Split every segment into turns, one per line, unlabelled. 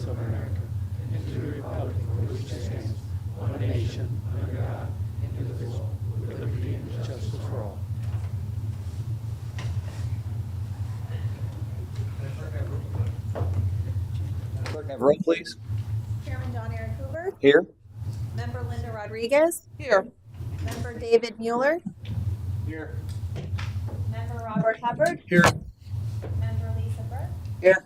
States of America and to the republic for which it stands, one nation, under God, indivisible, with liberty and justice for all.
Clerk, have a roll, please.
Chairman John Eric Hoover.
Here.
Member Linda Rodriguez.
Here.
Member David Mueller.
Here.
Member Robert Hubbard.
Here.
Member Lisa Burke.
Here.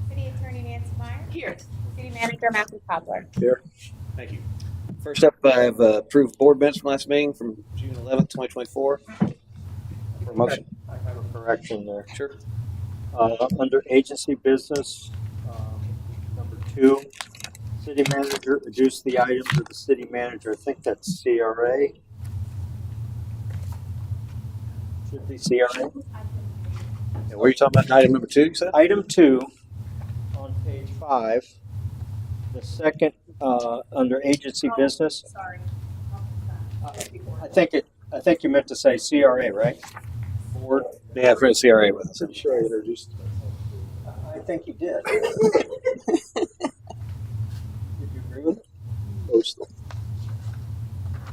City Attorney Nancy Meyer.
Here.
City Manager Matthew Cobbler.
Here. Thank you. First up, I have approved board minutes from last meeting from June 11th, 2024. For a motion.
I have a correction there.
Sure.
Under agency business, number 2, city manager, reduce the items of the city manager. I think that's CRA. Should be CRA.
And were you talking about item number 2, you said?
Item 2 on page 5, the second under agency business.
Sorry.
I think you meant to say CRA, right? Board.
Yeah, for the CRA with us.
Pretty sure I introduced I think you did. Did you agree with it? Mostly.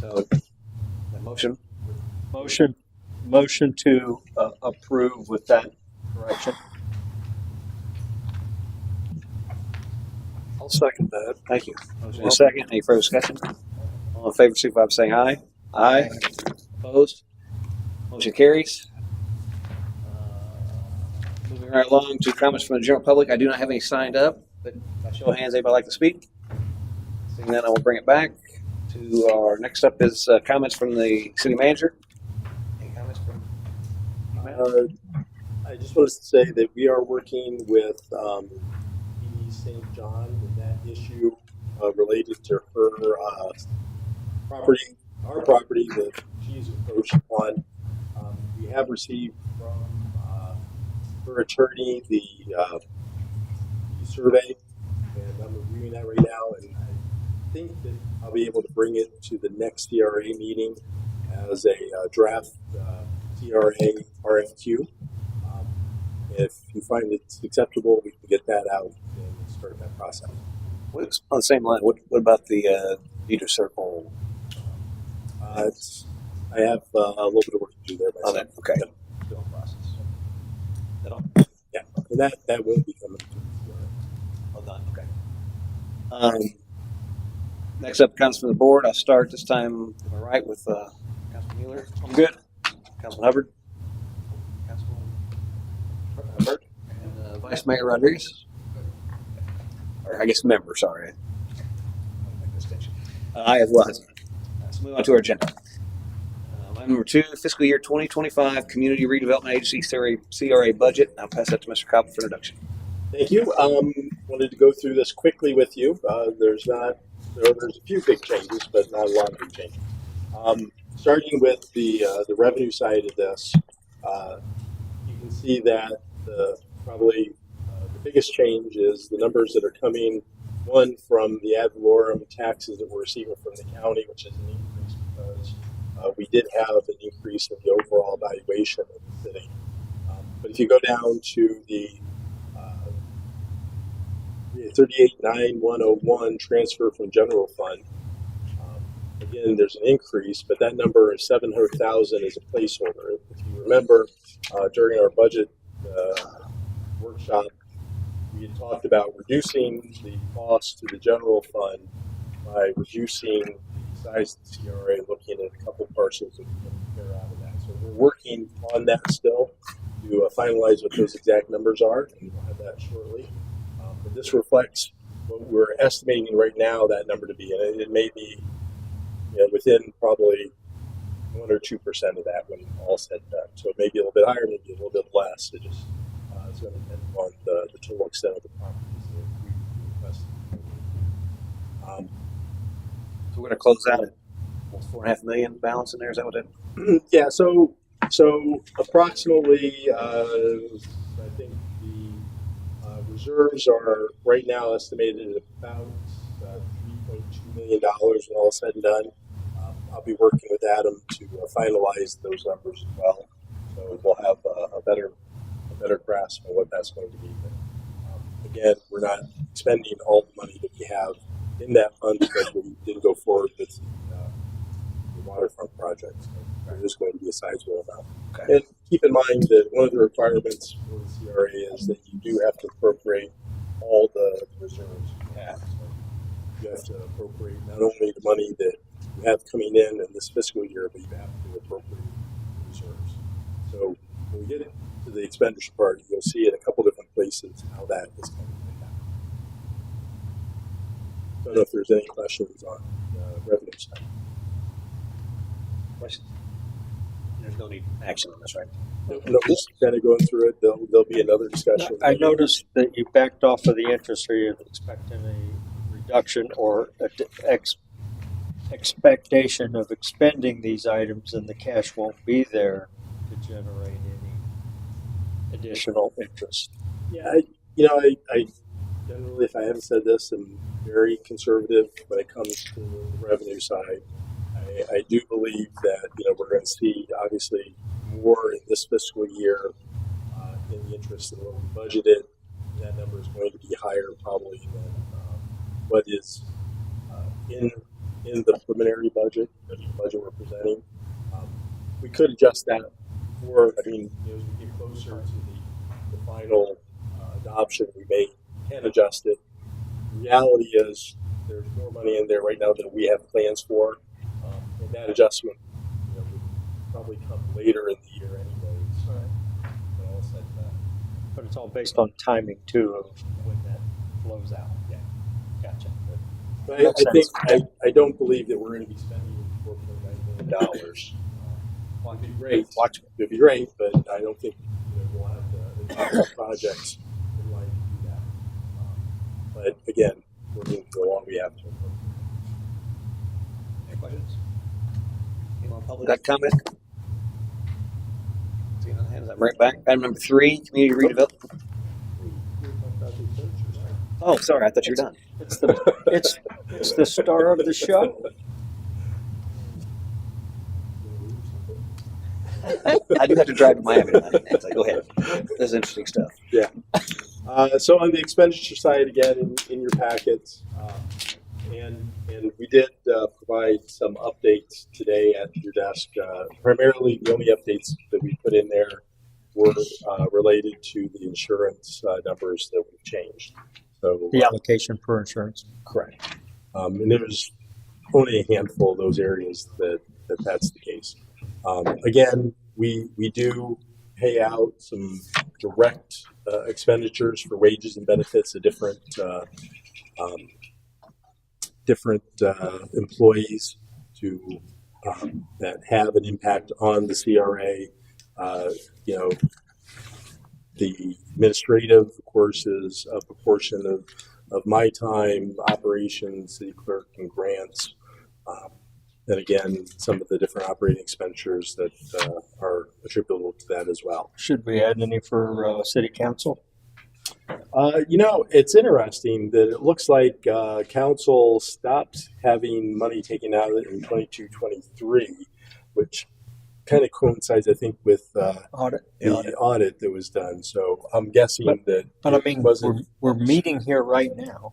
So, the motion.
Motion to approve with that correction.
I'll second that. Thank you. Motion and a second. Any further discussion? All in favor, signify by saying aye. Aye. Opposed? Motion carries. Moving right along to comments from the general public. I do not have any signed up, but by show of hands, anybody like to speak? Seeing that, I will bring it back to our next up is comments from the city manager. Any comments from you, ma'am?
I just wanted to say that we are working with E. St. John with that issue related to her property, our property that she's approached on. We have received from her attorney the survey, and I'm reviewing that right now, and I think that I'll be able to bring it to the next CRA meeting as a draft CRA RFQ. If you find it's acceptable, we can get that out and start that process.
What's on the same line? What about the Leader Circle?
I have a little bit of work to do there myself.
Okay.
Still in process.
That all?
Yeah, and that will be coming to the CRA.
Well done. Okay. Next up, comments from the board. I'll start this time to my right with Councilman Mueller. I'm good. Councilman Hubbard. Councilman Hubbard. And Vice Mayor Rodriguez. Or I guess member, sorry. I as well. So move on to our agenda. Item number 2, fiscal year 2025 Community Redevelopment Agency CRA budget. I'll pass that to Mr. Cobb for introduction.
Thank you. Wanted to go through this quickly with you. There's a few big changes, but not a lot of big changes. Starting with the revenue side of this, you can see that probably the biggest change is the numbers that are coming, one from the ad valorem taxes that we're receiving from the county, which is an increase because we did have an increase in the overall valuation of the city. But if you go down to the 38,9101 transfer from general fund, again, there's an increase, but that number is 700,000 is a placeholder. If you remember, during our budget workshop, we had talked about reducing the cost to the general fund by reducing the size of the CRA, looking at a couple parcels that we can compare out of that. So we're working on that still to finalize what those exact numbers are, and we'll have that shortly. But this reflects what we're estimating right now that number to be, and it may be within probably 1 or 2% of that when all said and done. So it may be a little bit higher, maybe a little bit less. It just it's going to depend on the total extent of the properties that we request.
So we're going to close out at almost $4.5 million balance in there. Is that what it?
Yeah. So approximately, I think the reserves are right now estimated at about $3.2 million when all said and done. I'll be working with Adam to finalize those numbers as well, so we'll have a better grasp of what that's going to be. But again, we're not spending all the money that we have in that fund because we didn't go forward with the waterfront project. So there is going to be a sizable amount.
Okay.
And keep in mind that one of the requirements for the CRA is that you do have to appropriate all the reserves you have. So you have to appropriate not only the money that you have coming in this fiscal year, but you have to appropriate reserves. So when we get to the expenditure part, you'll see in a couple different places how that is going to happen. I don't know if there's any questions on the revenue side.
Questions? There's no need action on this, right?
No, just kind of going through it. There'll be another discussion.
I noticed that you backed off of the interest. Are you expecting a reduction or expectation of expending these items and the cash won't be there to generate any additional interest?
Yeah, I generally, if I haven't said this, I'm very conservative when it comes to the revenue side. I do believe that we're going to see obviously more in this fiscal year in the interest than what we budgeted. That number is going to be higher probably than what is in the preliminary budget, the budget we're presenting. We could adjust that more. I mean, as we get closer to the final adoption, we can adjust it. The reality is there's more money in there right now than we have plans for. And that adjustment would probably come later in the year anyways.
Right.
When all said and done.
But it's all based on timing too of when that flows out. Yeah, gotcha.
But
Makes sense.
I don't believe that we're going to be spending $4.9 million. It'd be great. It'd be great, but I don't think we'll have the projects in line to do that. But again, we're moving along. We have to.
Any questions? Anyone public got comment? See no hands. I'm right back. Item number 3, community redevelopment. Oh, sorry. I thought you were done.
It's the star of the show.
I do have to drive to Miami tonight. So go ahead. This is interesting stuff.
Yeah. So on the expenditure side, again, in your packets, and we did provide some updates today at your desk. Primarily, the only updates that we put in there were related to the insurance numbers that we've changed. So
The allocation for insurance.
correct. And there's only a handful of those areas that's the case. Again, we do pay out some direct expenditures for wages and benefits to different employees that have an impact on the CRA. The administrative, of course, is a proportion of my time, operations, city clerk, and grants. And again, some of the different operating expenditures that are attributable to that as well.
Should we add any for city council?
It's interesting that it looks like council stopped having money taken out in 22-23, which kind of coincides, I think, with
Audit.
the audit that was done. So I'm guessing that.
But I mean,
wasn't.
we're meeting here right now,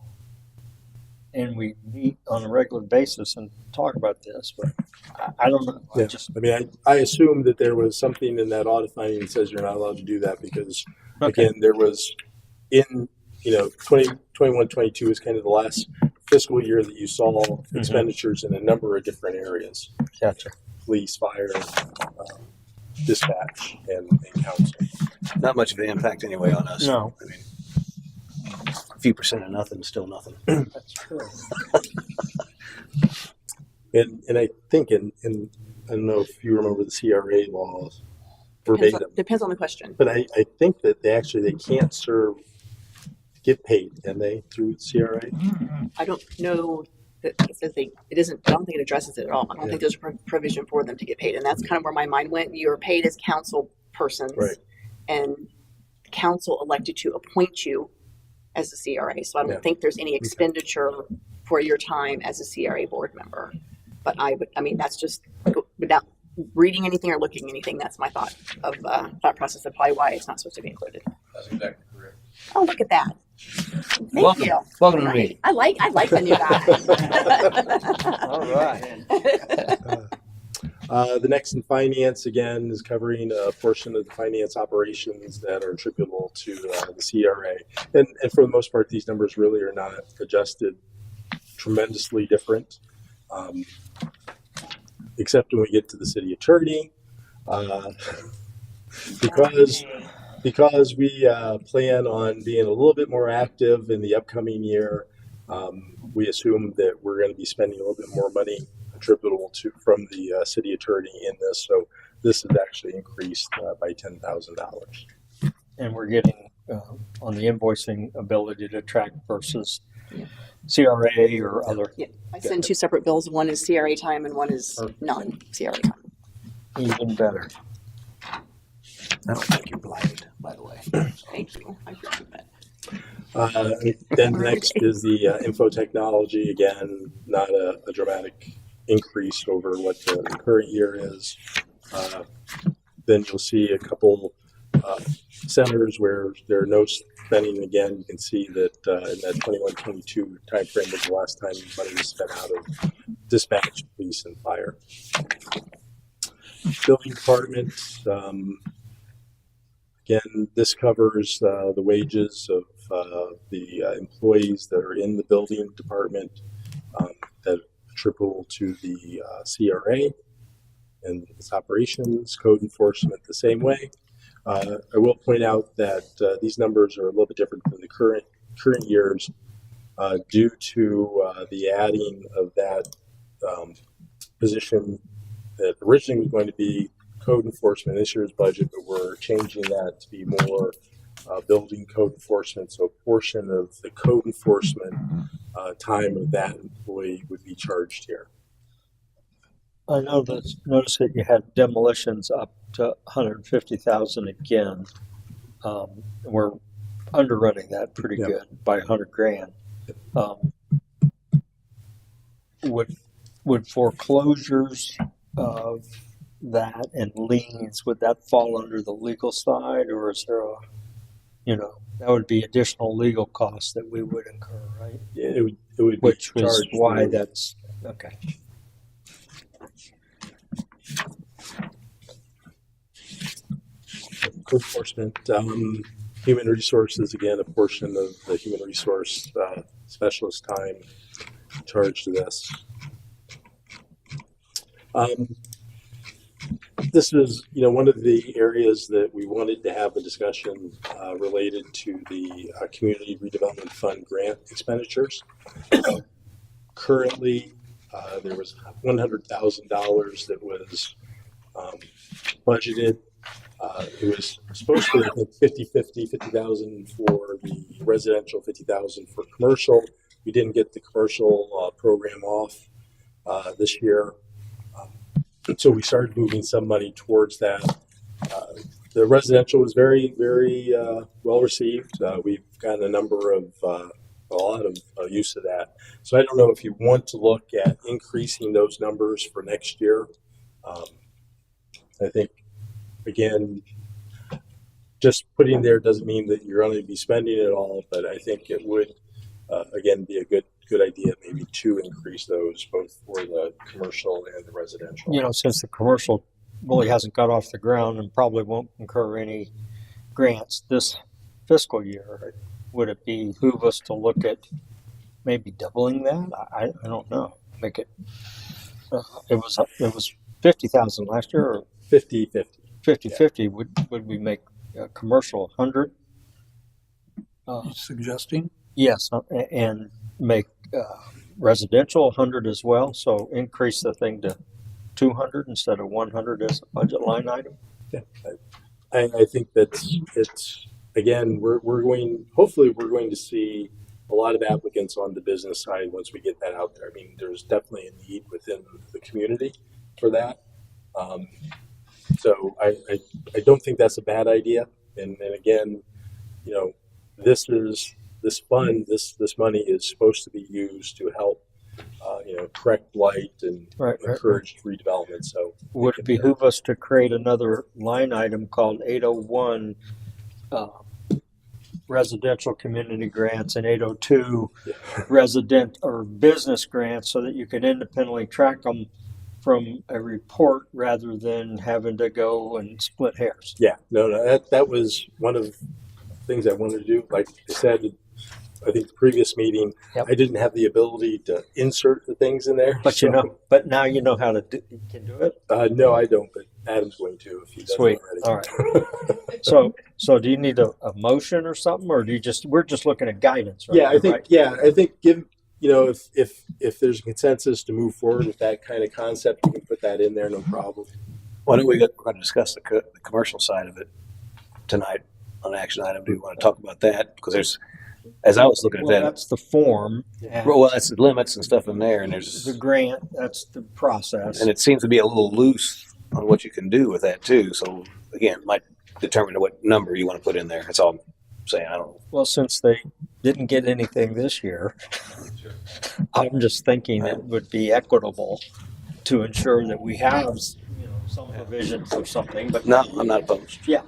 and we meet on a regular basis and talk about this. But I don't know.
Yeah. I assume that there was something in that audit finding that says you're not allowed to do that because, again, there was in 21-22 is kind of the last fiscal year that you saw expenditures in a number of different areas.
Gotcha.
Police, fire, dispatch, and council.
Not much of an impact anyway on us.
No.
I mean, a few percent of nothing is still nothing.
That's true.
And I think, and I don't know if you remember the CRA laws verbatim,
Depends on the question.
but I think that they can't get paid, can they, through CRA?
I don't know that it says it isn't, I don't think it addresses it at all. I don't think there's a provision for them to get paid. And that's kind of where my mind went. You're paid as council persons.
Right.
And council elected to appoint you as a CRA. So I don't think there's any expenditure for your time as a CRA board member. But that's just, without reading anything or looking anything, that's my thought process of probably why it's not supposed to be included.
That's exactly correct.
Oh, look at that. Thank
Welcome.
you.
Welcome to
Right.
me.
I like the new guy.
All right.
The next in finance, again, is covering a portion of the finance operations that are attributable to the CRA. And for the most part, these numbers really are not adjusted tremendously different, except when we get to the city attorney. Because we plan on being a little bit more active in the upcoming year, we assume that we're going to be spending a little bit more money attributable to from the city attorney in this. So this is actually increased by $10,000.
And we're getting on the invoicing ability to track versus
Yeah.
CRA or other.
Yeah, I send two separate bills. One is CRA time and one is non-CRA time.
Even better.
I don't think you're blighted, by the way.
Thank you. I appreciate that.
Then next is the info technology. Again, not a dramatic increase over what the current year is. Then you'll see a couple centers where there are no spending. Again, you can see that in that 21-22 timeframe was the last time money was spent out of dispatch, police, and fire. Building department. Again, this covers the wages of the employees that are in the building department that are attributable to the CRA and its operations, code enforcement the same way. I will point out that these numbers are a little bit different than the current years due to the adding of that position that originally was going to be code enforcement this year's budget, but we're changing that to be more building code enforcement. So a portion of the code enforcement time of that employee would be charged here.
I noticed that you had demolitions up to 150,000 again. We're underrunning that pretty
Yep.
good by 100 grand. Would foreclosures of that and liens, would that fall under the legal side, or is there a, that would be additional legal costs that we would incur, right?
Yeah, it would
Which
be
is
charged
why
through-
that's okay.
code enforcement, human resources, again, a portion of the human resource specialist time charged to this. This is, one of the areas that we wanted to have a discussion related to the Community Redevelopment Fund grant expenditures. Currently, there was $100,000 that was budgeted. It was supposed to be, I think, 50,000 for the residential, 50,000 for commercial. We didn't get the commercial program off this year. So we started moving some money towards that. The residential was very, very well received. We've gotten a lot of use of that. So I don't know if you want to look at increasing those numbers for next year. I think, again, just putting there doesn't mean that you're going to be spending it all, but I think it would, again, be a good idea maybe to increase those both for the commercial and the residential.
Since the commercial really hasn't got off the ground and probably won't incur any grants this fiscal year, would it behoove us to look at maybe doubling that? I don't know. Make it. It was 50,000 last year, or
50-50.
50-50. Would we make commercial 100?
Suggesting?
Yes, and make residential 100 as well. So increase the thing to 200 instead of 100 as a budget line item.
Yeah, I think it's again hopefully we're going to see a lot of applicants on the business side once we get that out there. I mean, there's definitely a need within the community for that. So I don't think that's a bad idea. And again, this fund, this money is supposed to be used to help, correct blight and encourage redevelopment. So
would it behoove us to create another line item called 801 residential community grants and 802
Yeah.
resident or business grants so that you can independently track them from a report rather than having to go and split hairs.
Yeah, no, that was one of the things I wanted to do. Like I said, I think the previous meeting,
Yep.
I didn't have the ability to insert the things in there.
But but now you know how to do, you can do it.
No, I don't, but Adam's going to if he doesn't
Sweet.
already.
All right. So do you need a motion or something, or do you we're just looking at guidance? Right
Yeah,
now, right?
I think if there's a consensus to move forward with that kind of concept, we can put that in there, no problem.
Why don't we're going to discuss the commercial side of it tonight on an action item? Do you want to talk about that? Because there's, as I was looking at
Well,
that,
that's the form. And
well, that's the limits and stuff in there, and there's
the grant. That's the process.
and it seems to be a little loose on what you can do with that too. So again, might determine what number you want to put in there. That's all I'm saying. I don't know.
Well, since they didn't get anything this year, I'm just thinking it would be equitable to ensure that we have some provision for something. But
No, I'm not opposed.
yeah.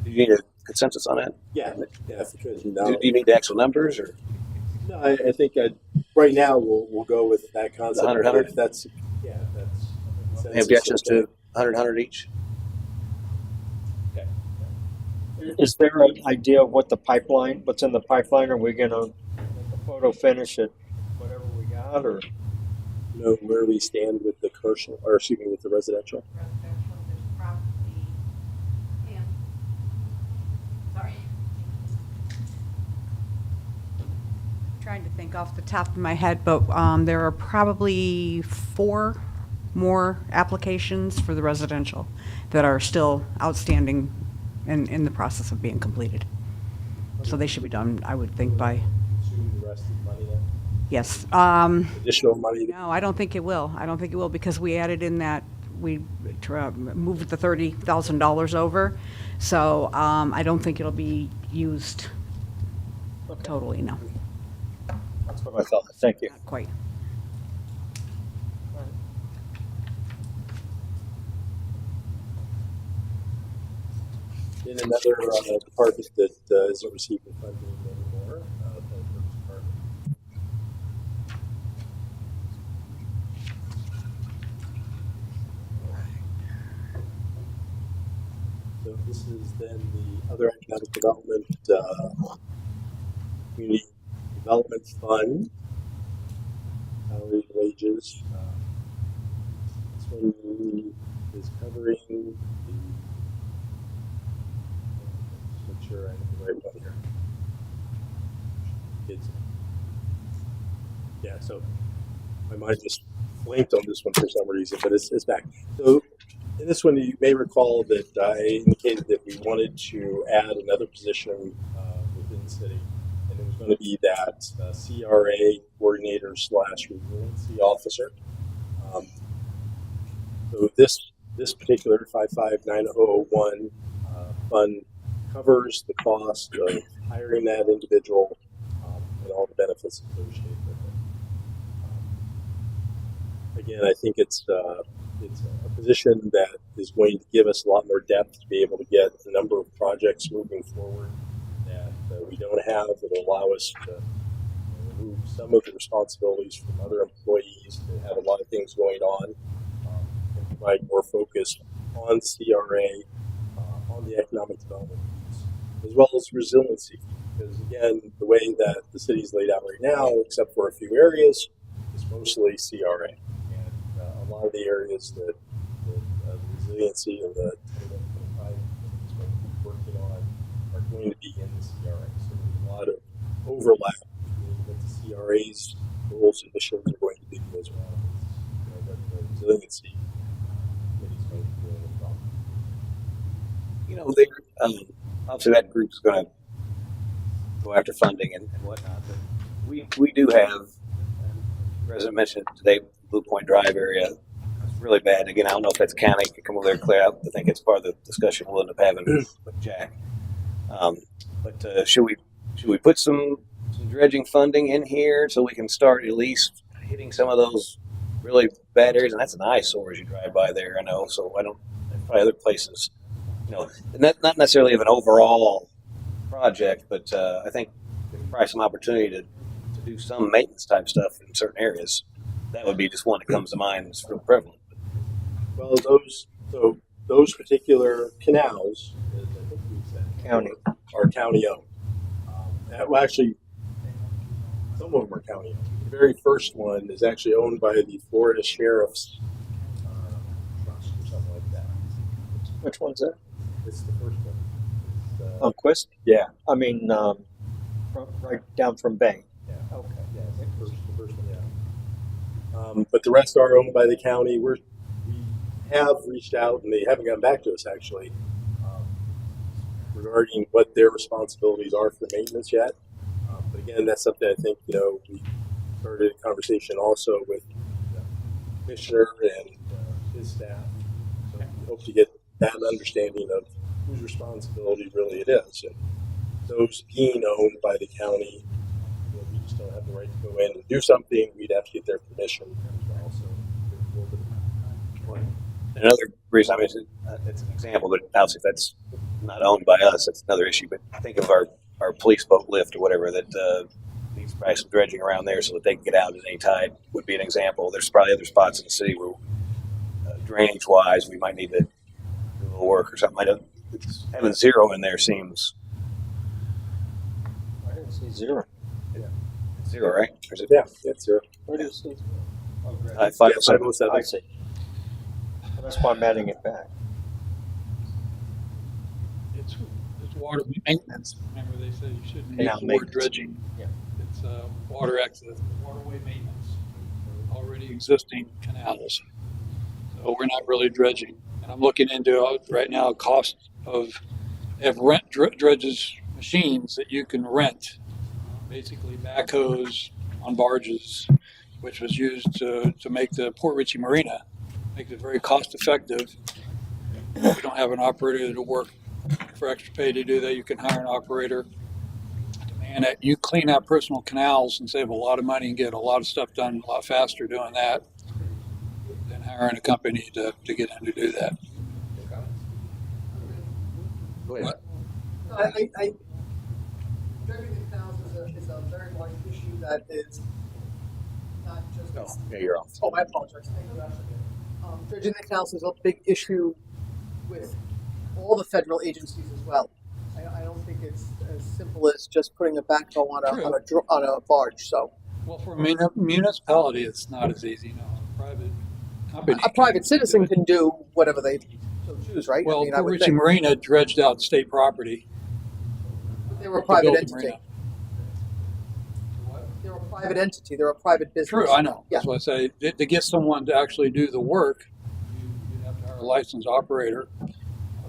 Do you need a consensus on that?
Yeah, if you could.
Do you need the actual numbers or?
No, I think right now we'll go with that concept.
100.
If that's
Any objections to 100 each?
Is there an idea of what's in the pipeline? Are we going to make a photo finish at whatever we got, or?
know where we stand with the commercial, or excuse me, with the residential?
Residential, there's probably, sorry. Trying to think off the top of my head, but there are probably 4 more applications for the residential that are still outstanding and in the process of being completed. So they should be done, I would think, by,
Consume the rest of the money then?
yes.
Additional money?
No, I don't think it will. I don't think it will, because we added in that, we moved the $30,000 over. So I don't think it'll be used totally, no,
That's what I thought. Thank you.
not quite.
In another department that isn't receiving funding anymore, public works department. So this is then the other economic development, community development fund, salary and wages. This one is covering the. Just make sure I have the right one here. It's, yeah, so my mind just blanked on this one for some reason, but it's back. So in this one, you may recall that I indicated that we wanted to add another position within the city, and it was going to be that CRA coordinator / resiliency officer. So this particular 55901 fund covers the cost of hiring that individual and all the benefits associated with it. Again, I think it's a position that is going to give us a lot more depth to be able to get a number of projects moving forward that we don't have, that will allow us to remove some of the responsibilities from other employees that have a lot of things going on, and provide more focus on CRA, on the economic development piece, as well as resiliency. Because again, the way that the city's laid out right now, except for a few areas, is mostly CRA. And a lot of the areas that the resiliency and the 2125 is going to be working on are going to be in the CRA. So there's a lot of overlap between what the CRA's goals and missions are going to be, as well as what the resiliency committee is going to be doing as well.
You know, they obviously that group's going to go after funding and whatnot, but we do have, the resident mentioned it today, Blue Point Drive area. It's really bad. Again, I don't know if that's county could come over there and clear out. I think it's part of the discussion we'll end up having with Jack. But should we put some dredging funding in here so we can start at least hitting some of those really bad areas? And that's an eyesore as you drive by there, I know. So I don't, there's probably other places not necessarily of an overall project, but I think there's probably some opportunity to do some maintenance type stuff in certain areas. That would be just one that comes to mind as real prevalent.
Well, those particular canals, as I think we said,
County.
are county owned. Well, actually, some of them are county owned. The very first one is actually owned by the Florida Sheriff's Trust or something like that.
Which one's that?
This is the first one. It's,
On Quist?
yeah.
I mean, right down from Bay.
Yeah. Okay. Yeah, the first one. Yeah. But the rest are owned by the county. We have reached out, and they haven't gotten back to us actually regarding what their responsibilities are for maintenance yet. But again, that's something I think we started a conversation also with the commissioner and his staff. So we hope to get that understanding of whose responsibility really it is. And those being owned by the county, we just don't have the right to go in and do something. We'd have to get their permission as well. So there's a little bit of
Another reason, I mean, it's an example, but obviously if that's not owned by us, that's another issue. But think of our police boat lift or whatever that needs probably some dredging around there so that they can get out at any tide would be an example. There's probably other spots in the city where drainage wise we might need to do a little work or something. Having zero in there seems
I didn't see zero.
zero, right? Or is it
yeah, that's zero.
Where do you see? Oh, great.
507?
507.
I see. Well, that's why I'm adding it back.
It's water maintenance. Remember, they said you shouldn't use
Canal
the word
maintenance.
dredging.
Yeah.
It's water access, waterway maintenance, already existing canals. So we're not really dredging. And I'm looking into right now cost of rent dredges machines that you can rent, basically backhoes on barges, which was used to make the Port Richey Marina, make it very cost effective. If you don't have an operator to work for extra pay to do that, you can hire an operator. And you clean out personal canals and save a lot of money and get a lot of stuff done a lot faster doing that than hiring a company to get in to do that.
Go ahead.
Dredging the canals is a very large issue that is not just.
Oh, yeah, you're off.
Oh, I apologize. Thank you, Ashley. Dredging the canals is a big issue with all the federal agencies as well. I don't think it's as simple as just putting a backhoe on a barge. So
Well, for a municipality, it's not as easy. You know, a private company.
a private citizen can do whatever they so choose, right?
Well,
I
Port
would
Richey
think.
Marina dredged out state property.
They were a
to
private
build the
entity.
marina.
They're a private entity. They're a private business.
True, I know.
Yeah.
That's why I say to get someone to actually do the work, you'd have to hire a licensed operator.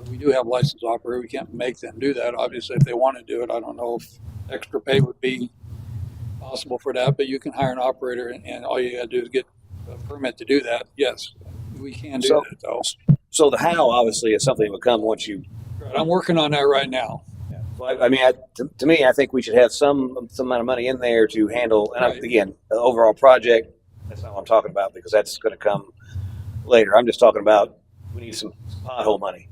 We do have a licensed operator. We can't make them do that. Obviously, if they want to do it, I don't know if extra pay would be possible for that, but you can hire an operator, and all you got to do is get a permit to do that. Yes, we can do that, though.
So the how obviously is something that will come once you.
Right, I'm working on that right now.
So I mean, to me, I think we should have some amount of money in there to handle. And
Right.
again, the overall project. That's not what I'm talking about because that's going to come later. I'm just talking about we need some pothole money.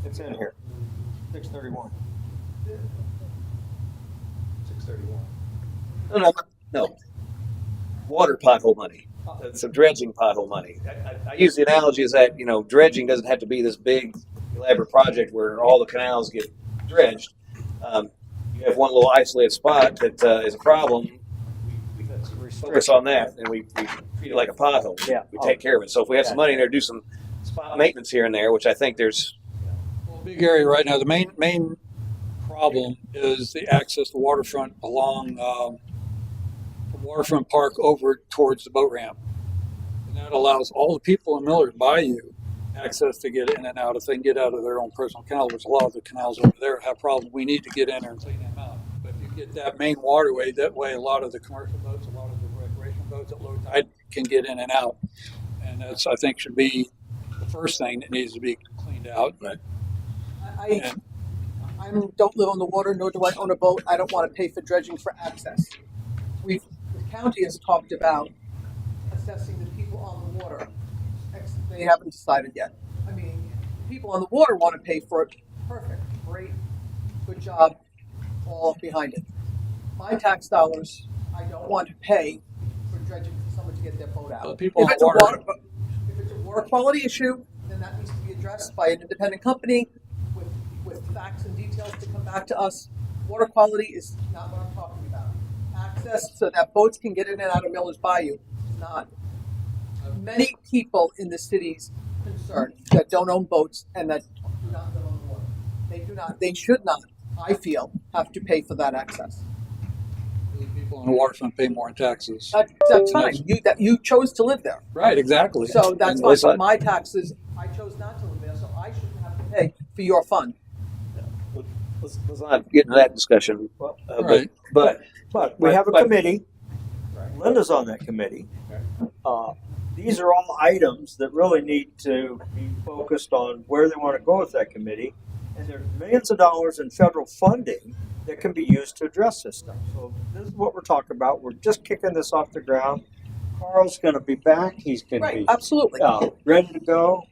It's in here. 631.
631. No. Water pothole money. Some dredging pothole money. I use the analogy as that dredging doesn't have to be this big elaborate project where all the canals get dredged. You have one little isolated spot that is a problem. We focus on that and we treat it like a pothole.
Yeah.
We take care of it. So if we have some money in there, do some spot maintenance here and there, which I think there's.
Big area right now. The main problem is the access to waterfront along from Waterfront Park over towards the boat ramp, and that allows all the people in Millard Bayou access to get in and out if they can get out of their own personal canal. Which a lot of the canals over there have problems. We need to get in there and clean them out. But if you get that main waterway, that way a lot of the commercial boats, a lot of the recreational boats at low tide can get in and out, and that's I think should be the first thing that needs to be cleaned out. But
I don't live on the water, nor do I own a boat. I don't want to pay for dredging for access. The county has talked about assessing the people on the water. They haven't decided yet. I mean, people on the water want to pay for it. Perfect, great, good job, all behind it. My tax dollars, I don't want to pay for dredging for someone to get their boat out.
People
If
on
it's a
water,
if it's a water quality issue, then that needs to be addressed by an independent company with facts and details to come back to us. Water quality is not what I'm talking about. Access so that boats can get in and out of Miller's Bayou is not. Many people in the city's concerned that don't own boats and that do not live on the water. They do not, they should not, I feel, have to pay for that access.
people on the waterfront pay more in taxes.
That's fine. You chose to live there.
Right, exactly.
So that's
And
fine.
listen-
But my taxes, I chose not to live there, so I shouldn't have to pay for your fund.
Let's not get into that discussion.
Right.
But
But we have a
But-
committee. Linda's on that committee. These are all items that really need to be focused on where they want to go with that committee. And there's millions of dollars in federal funding that can be used to address this stuff. So this is what we're talking about. We're just kicking this off the ground. Carl's going to be back. He's going to
Right,
be
absolutely.
ready to go.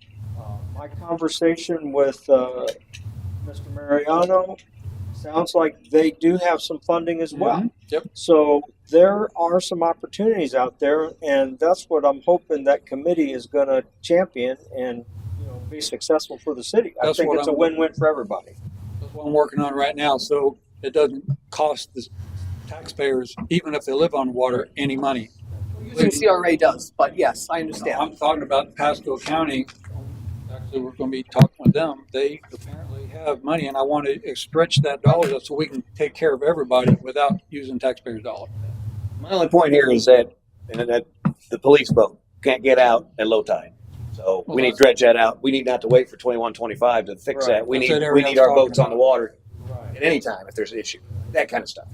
My conversation with Mr. Mariano sounds like they do have some funding as well.
Yep.
So there are some opportunities out there, and that's what I'm hoping that committee is going to champion and be successful for the city. I
That's
think
what
it's a
I'm-
win-win for everybody.
That's what I'm working on right now, so it doesn't cost the taxpayers, even if they live on water, any money.
Using CRA does, but yes, I understand.
I'm talking about Pasco County. Actually, we're going to be talking with them. They apparently have money, and I want to stretch that dollar so we can take care of everybody without using taxpayers' dollars.
my only point here is that the police boat can't get out at low tide. So we need to dredge that out. We need not to wait for 21-25 to fix
Right.
that. We
That's what
need
everyone's
our
talking
boats on the
about.
water at any time if there's an issue. That kind of stuff.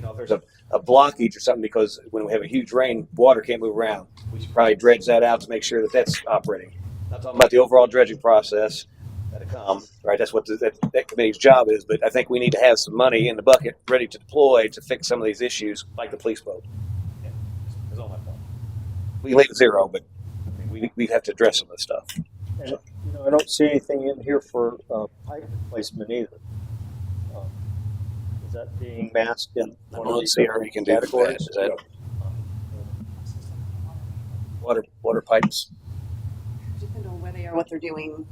If there's a blockage or something because when we have a huge rain, water can't move around. We should probably dredge that out to make sure that that's operating. Not talking about the overall dredging process that'll come, right? That's what that committee's job is. But I think we need to have some money in the bucket ready to deploy to fix some of these issues, like the police boat. Yeah, that's all my point. We can leave it zero, but we have to address some of this stuff.
And, I don't see anything in here for pipe replacement either. Is that being masked in
I
one
don't
of
know
these
if CRE can do that.
categories?
Is that water pipes?
Depending on where they are, what they're doing.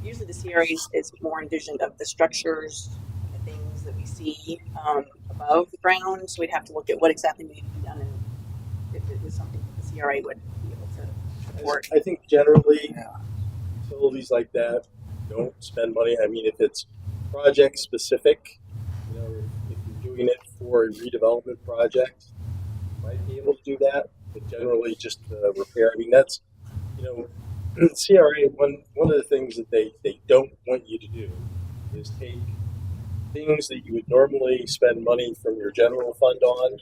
Usually the CRA is more envisioned of the structures, the things that we see above the ground. So we'd have to look at what exactly needs to be done and if it was something that the CRA would be able to support.
I think generally utilities like that don't spend money. I mean, if it's project specific, if you're doing it for a redevelopment project, you might be able to do that. But generally, just repair. I mean, that's CRA. One of the things that they don't want you to do is take things that you would normally spend money from your general fund on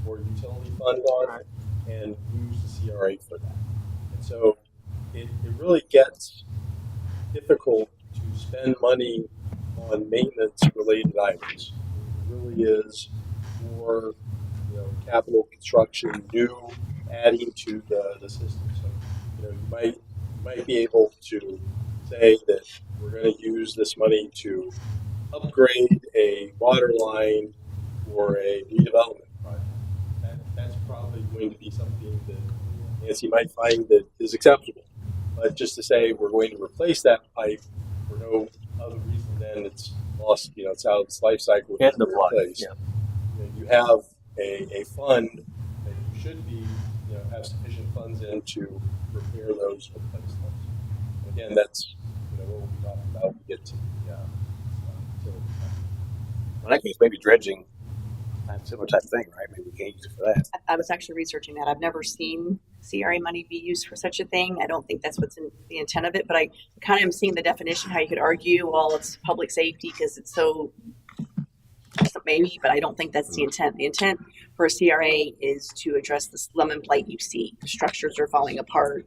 or utility fund on and use the CRA for that. And so it really gets difficult to spend money on maintenance related items. It really is more capital construction, new, adding to the system. So you might be able to say that we're going to use this money to upgrade a water line or a redevelopment project. That's probably going to be something that Nancy might find that is acceptable. But just to say we're going to replace that pipe for no other reason than it's lost, it's out of its life cycle.
End of life,
replaced. You have a fund that you should be, have sufficient funds in to repair those replacements. Again, that's what we'll be talking about when we get to the utility.
In that case, maybe dredging, similar type of thing, right? Maybe we can't use it for that.
I was actually researching that. I've never seen CRA money be used for such a thing. I don't think that's what's in the intent of it, but I kind of am seeing the definition, how you could argue, well, it's public safety because it's so maybe, but I don't think that's the intent. The intent for a CRA is to address the slum and blight you see. The structures are falling apart.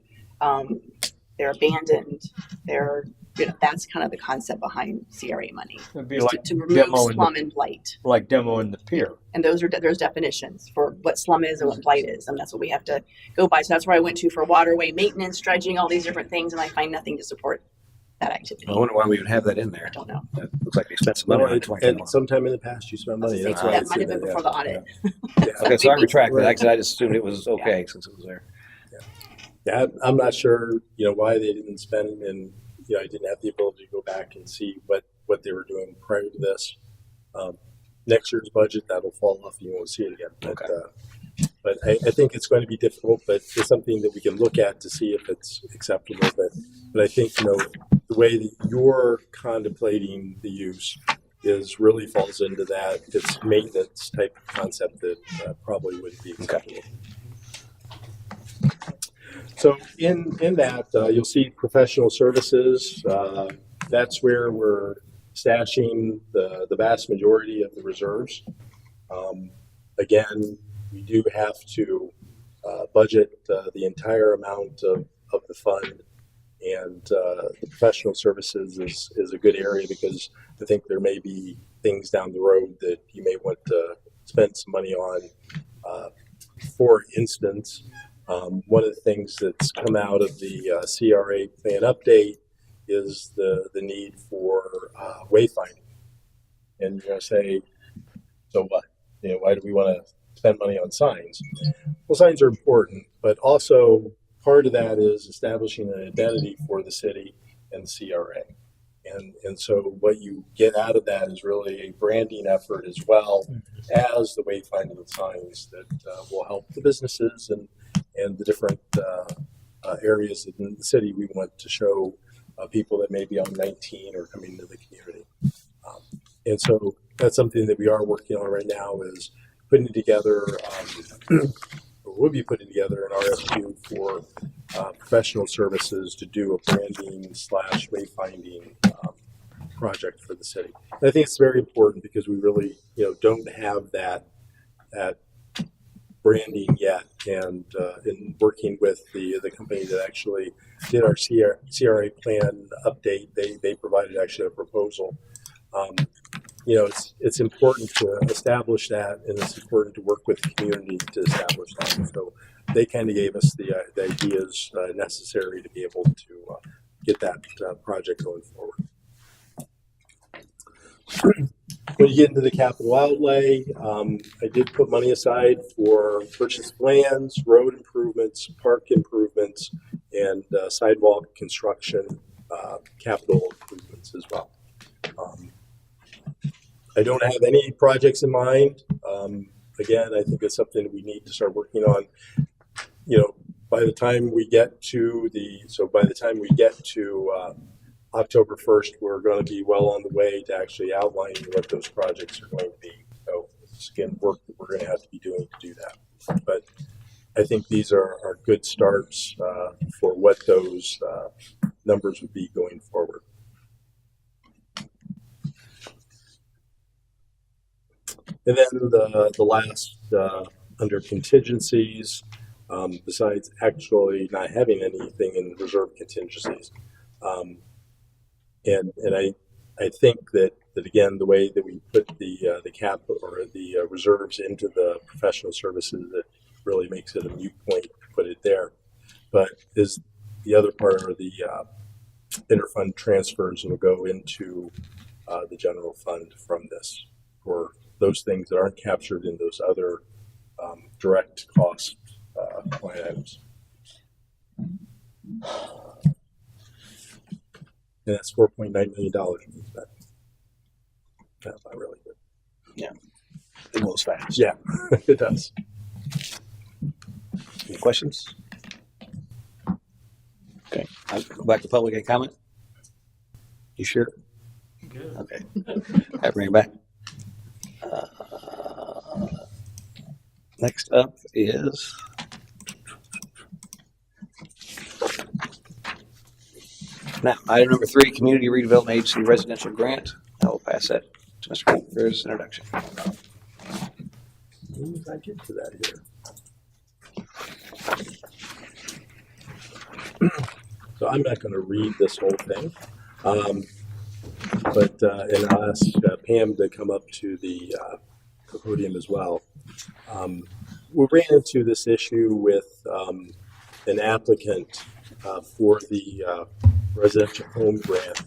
They're abandoned. That's kind of the concept behind CRA money.
It'd be
is
like
to remove
demoing
slum and blight.
like demoing the pier.
And there's definitions for what slum is and what blight is, and that's what we have to go by. So that's where I went to for waterway maintenance, dredging, all these different things, and I find nothing to support that activity.
I wonder why we would have that in
I
there.
don't know.
That looks like we spent some money on it.
and sometime in the past you spent money. That's why
That
it's
might
in
have been
there,
before the audit.
Yeah.
Okay, so I retract that.
Right.
Actually, I just assumed it was okay since it was there.
Yeah, I'm not sure, why they didn't spend, and I didn't have the ability to go back and see what they were doing prior to this. Next year's budget, that'll fall off, and you won't see it again. But I think it's going to be difficult, but it's something that we can look at to see if it's acceptable. But I think the way that you're contemplating the use is really falls into that. It's maintenance type of concept that probably wouldn't be acceptable. So in that, you'll see professional services. That's where we're stashing the vast majority of the reserves. Again, we do have to budget the entire amount of the fund, and the professional services is a good area because I think there may be things down the road that you may want to spend some money on. For instance, one of the things that's come out of the CRA plan update is the need for wayfinding. And you're going to say, so what? Why do we want to spend money on signs? Well, signs are important, but also part of that is establishing an identity for the city and the CRA. And so what you get out of that is really a branding effort as well as the wayfinding of signs that will help the businesses and the different areas in the city we want to show people that may be on 19 or coming into the community. And so that's something that we are working on right now, is putting together, or we'll be putting together an RFQ for professional services to do a branding / wayfinding project for the city. And I think it's very important because we really, don't have that branding yet. And in working with the company that actually did our CRA plan update, they provided actually a proposal. It's important to establish that, and it's important to work with the community to establish that. So they kind of gave us the ideas necessary to be able to get that project going forward. When you get into the capital outlay, I did put money aside for purchase of lands, road improvements, park improvements, and sidewalk construction capital improvements as well. I don't have any projects in mind. Again, I think it's something we need to start working on. By the time we get to October 1st, we're going to be well on the way to actually outlining what those projects are going to be. So it's, again, work that we're going to have to be doing to do that. But I think these are good starts for what those numbers would be going forward. And then the last under contingencies, besides actually not having anything in reserve contingencies, and I think that again, the way that we put the cap or the reserves into the professional services, that really makes it a moot point to put it there. But is the other part are the interfund transfers will go into the general fund from this for those things that aren't captured in those other direct cost line items. And that's $4.9 million. That's not really good.
Yeah, it moves fast.
Yeah, it does.
Any questions? Okay, I'll go back to public. Any comment? You sure? Good. Okay, I bring it back. Next up is now item number 3, Community Redevelopment Agency Residential Grant. I will pass that to Mr. Grant for his introduction.
When did I get to that here? So I'm not going to read this whole thing, but and I'll ask Pam to come up to the podium as well. We ran into this issue with an applicant for the residential home grant.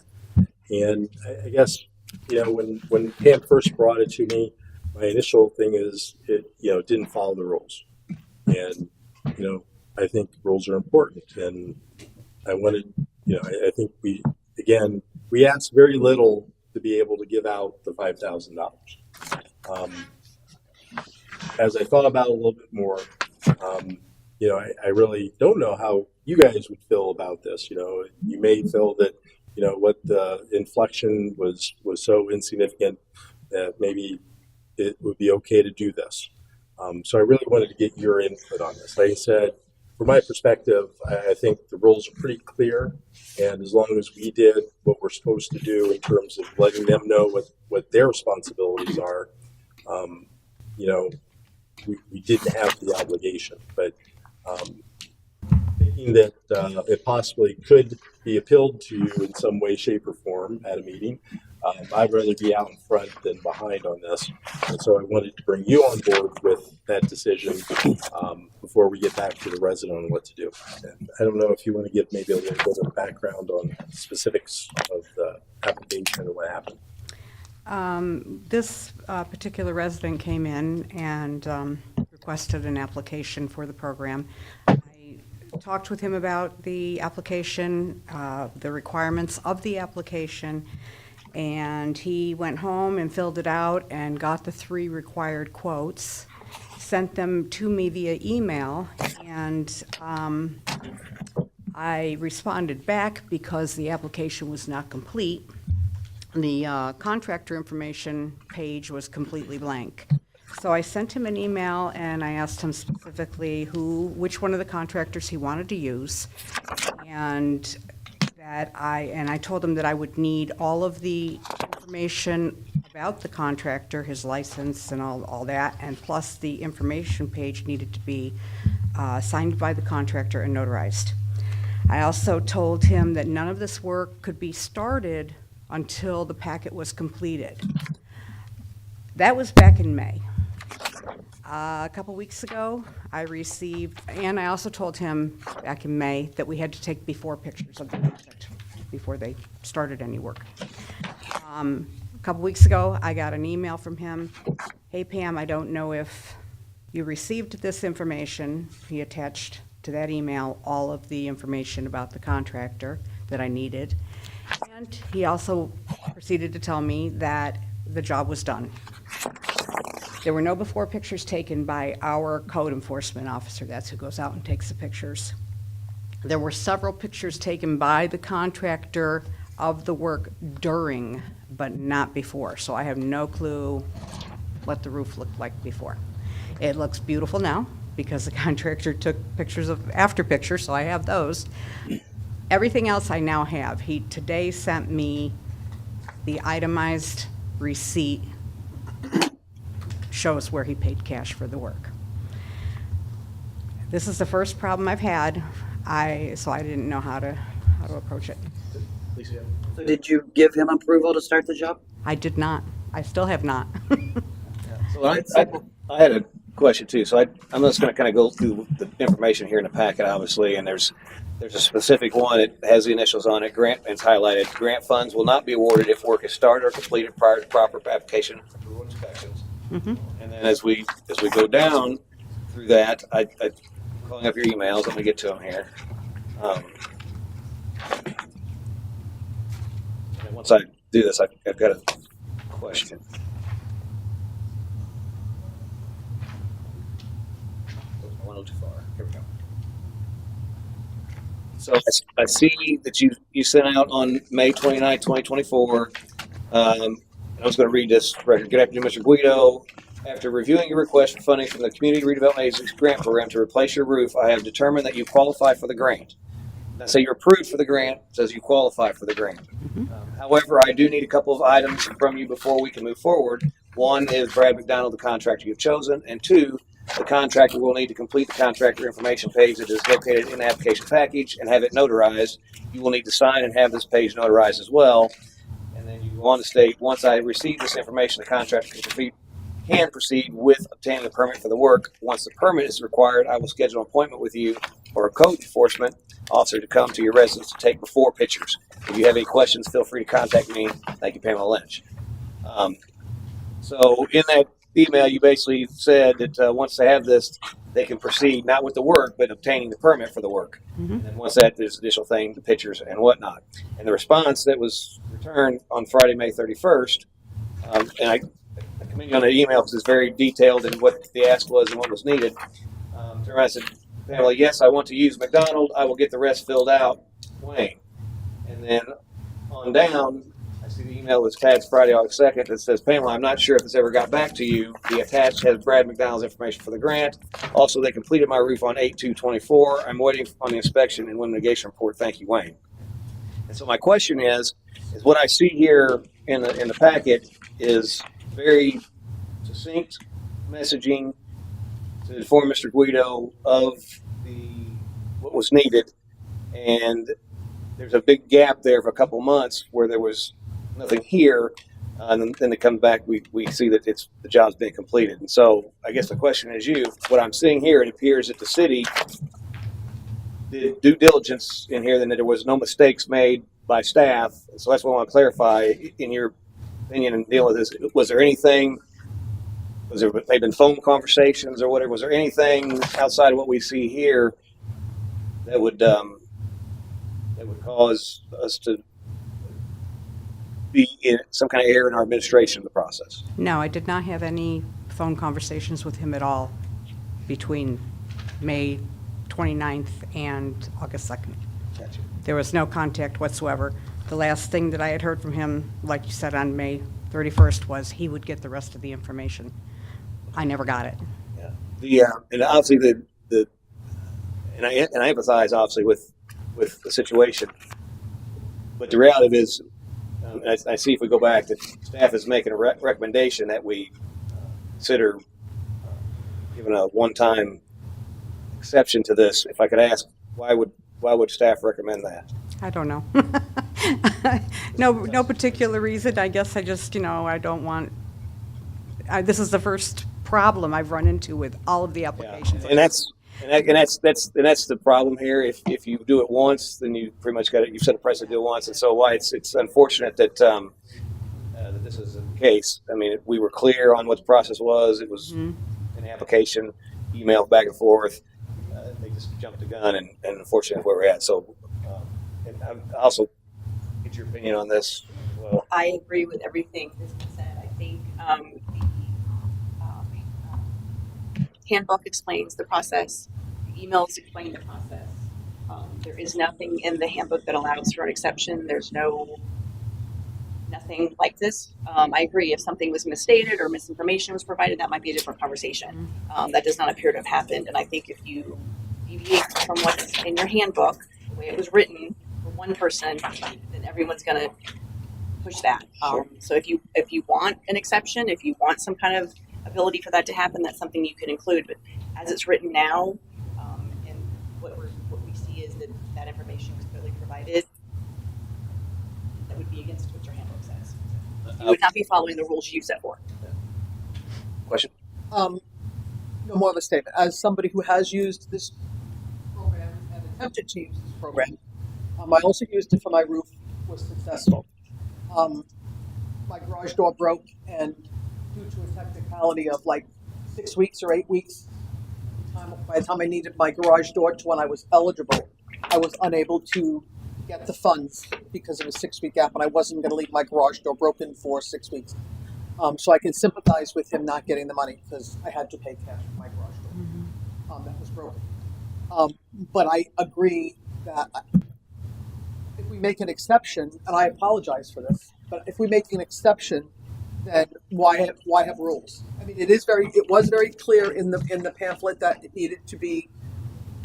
And I guess, when Pam first brought it to me, my initial thing is it, didn't follow the rules. And, I think rules are important. And I wanted, I think we asked very little to be able to give out the $5,000. As I thought about it a little bit more, I really don't know how you guys would feel about this. You may feel that, what the inflection was so insignificant that maybe it would be okay to do this. So I really wanted to get your input on this. Like I said, from my perspective, I think the rules are pretty clear, and as long as we did what we're supposed to do in terms of letting them know what their responsibilities are, we didn't have the obligation. But thinking that it possibly could be appealed to you in some way, shape, or form at a meeting, I'd rather be out in front than behind on this. And so I wanted to bring you on board with that decision before we get back to the resident on what to do. And I don't know if you want to give maybe a little bit of background on specifics of the application and what happened.
This particular resident came in and requested an application for the program. I talked with him about the application, the requirements of the application, and he went home and filled it out and got the 3 required quotes, sent them to me via email, and I responded back because the application was not complete. The contractor information page was completely blank. So I sent him an email and I asked him specifically which one of the contractors he wanted to use, and I told him that I would need all of the information about the contractor, his license and all that, and plus the information page needed to be signed by the contractor and notarized. I also told him that none of this work could be started until the packet was completed. That was back in May. A couple weeks ago, I received, and I also told him back in May that we had to take before pictures of the project before they started any work. A couple weeks ago, I got an email from him. Hey Pam, I don't know if you received this information. He attached to that email all of the information about the contractor that I needed. And he also proceeded to tell me that the job was done. There were no before pictures taken by our code enforcement officer. That's who goes out and takes the pictures. There were several pictures taken by the contractor of the work during, but not before. So I have no clue what the roof looked like before. It looks beautiful now because the contractor took pictures of after pictures, so I have those. Everything else I now have. He today sent me the itemized receipt, shows where he paid cash for the work. This is the first problem I've had, so I didn't know how to approach it.
So did you give him approval to start the job?
I did not. I still have not.
So I had a question too. So I'm just going to kind of go through the information here in the packet, obviously, and there's a specific one. It has the initials on it. Grant, and it's highlighted. Grant funds will not be awarded if work is started or completed prior to proper application approval inspections.
Mm-hmm.
And then as we go down through that, I calling up your emails. Let me get to them here. And once I do this, I've got a question. I went a little too far. Here we go. So I see that you sent out on May 29, 2024. And I was going to read this record. Good afternoon, Mr. Guido. After reviewing your request for funding from the Community Redevelopment Agency's grant program to replace your roof, I have determined that you qualify for the grant. I say you're approved for the grant, it says you qualify for the grant. However, I do need a couple of items from you before we can move forward. One is Brad McDonald, the contractor you've chosen, and 2, the contractor will need to complete the contractor information page that is located in the application package and have it notarized. You will need to sign and have this page notarized as well. And then you go on to state, once I receive this information, the contractor can proceed with obtaining a permit for the work. Once the permit is required, I will schedule an appointment with you or a code enforcement officer to come to your residence to take before pictures. If you have any questions, feel free to contact me. Thank you, Pamela Lynch. So in that email, you basically said that once they have this, they can proceed not with the work, but obtaining the permit for the work. And then once that, there's additional thing, the pictures and whatnot. And the response that was returned on Friday, May 31st, and I commend you on the email because it's very detailed in what the ask was and what was needed. Turned around and said, Pamela, yes, I want to use McDonald. I will get the rest filled out. Wayne. And then on down, I see the email was attached Friday, August 2nd that says, Pamela, I'm not sure if this ever got back to you. The attached has Brad McDonald's information for the grant. Also, they completed my roof on 8/2/24. I'm waiting on the inspection and mitigation report. Thank you, Wayne. And so my question is what I see here in the packet is very succinct messaging to inform Mr. Guido of what was needed, and there's a big gap there of a couple months where there was nothing here, and then it comes back. We see that the job's been completed, and so I guess the question is, what I'm seeing here, it appears that the city did due diligence in here, and that there was no mistakes made by staff. And so that's what I want to clarify in your opinion and deal with this. Was there anything? Was there maybe been phone conversations or whatever? Was there anything outside of what we see here that would cause us to be in some kind of error in our administration of the process?
No, I did not have any phone conversations with him at all between May 29th and August 2nd.
Gotcha.
There was no contact whatsoever. The last thing that I had heard from him, like you said, on May 31st, was he would get the rest of the information. I never got it.
Yeah. And obviously and I empathize obviously with the situation, but the reality is, and I see if we go back that staff is making a recommendation that we consider giving a one-time exception to this. If I could ask, why would staff recommend that?
I don't know. No particular reason. I guess I just, I don't want, this is the first problem I've run into with all of the applications.
And that's the problem here. If you do it once, then you pretty much got it. You've set a precedent to do it once, and so why it's unfortunate that that this is the case. I mean, we were clear on what the process was. It was an application, emailed back and forth. They just jumped the gun, and unfortunately, where we're at. So, and I also get your opinion on this as well.
I agree with everything that's been said. I think the handbook explains the process. The emails explain the process. There is nothing in the handbook that allows for an exception. There's nothing like this. I agree. If something was misstated or misinformation was provided, that might be a different conversation. That does not appear to have happened. And I think if you deviate from what's in your handbook, the way it was written for one person, then everyone's going to push that. So if you want an exception, if you want some kind of ability for that to happen, that's something you can include. But as it's written now, and what we see is that information was clearly provided. That would be against what your handbook says. You would not be following the rules you set forth.
Question?
No more of a statement. As somebody who has used this program and attempted to use this program, I also used it for my roof, was successful. My garage door broke, and due to a technicality of like 6 weeks or 8 weeks, by the time I needed my garage door to when I was eligible, I was unable to get the funds because of a 6 week gap, and I wasn't going to leave my garage door broken for 6 weeks. So I can sympathize with him not getting the money because I had to pay cash for my garage door that was broken. But I agree that if we make an exception, and I apologize for this, but if we make an exception, then why have rules? I mean, it was very clear in the pamphlet that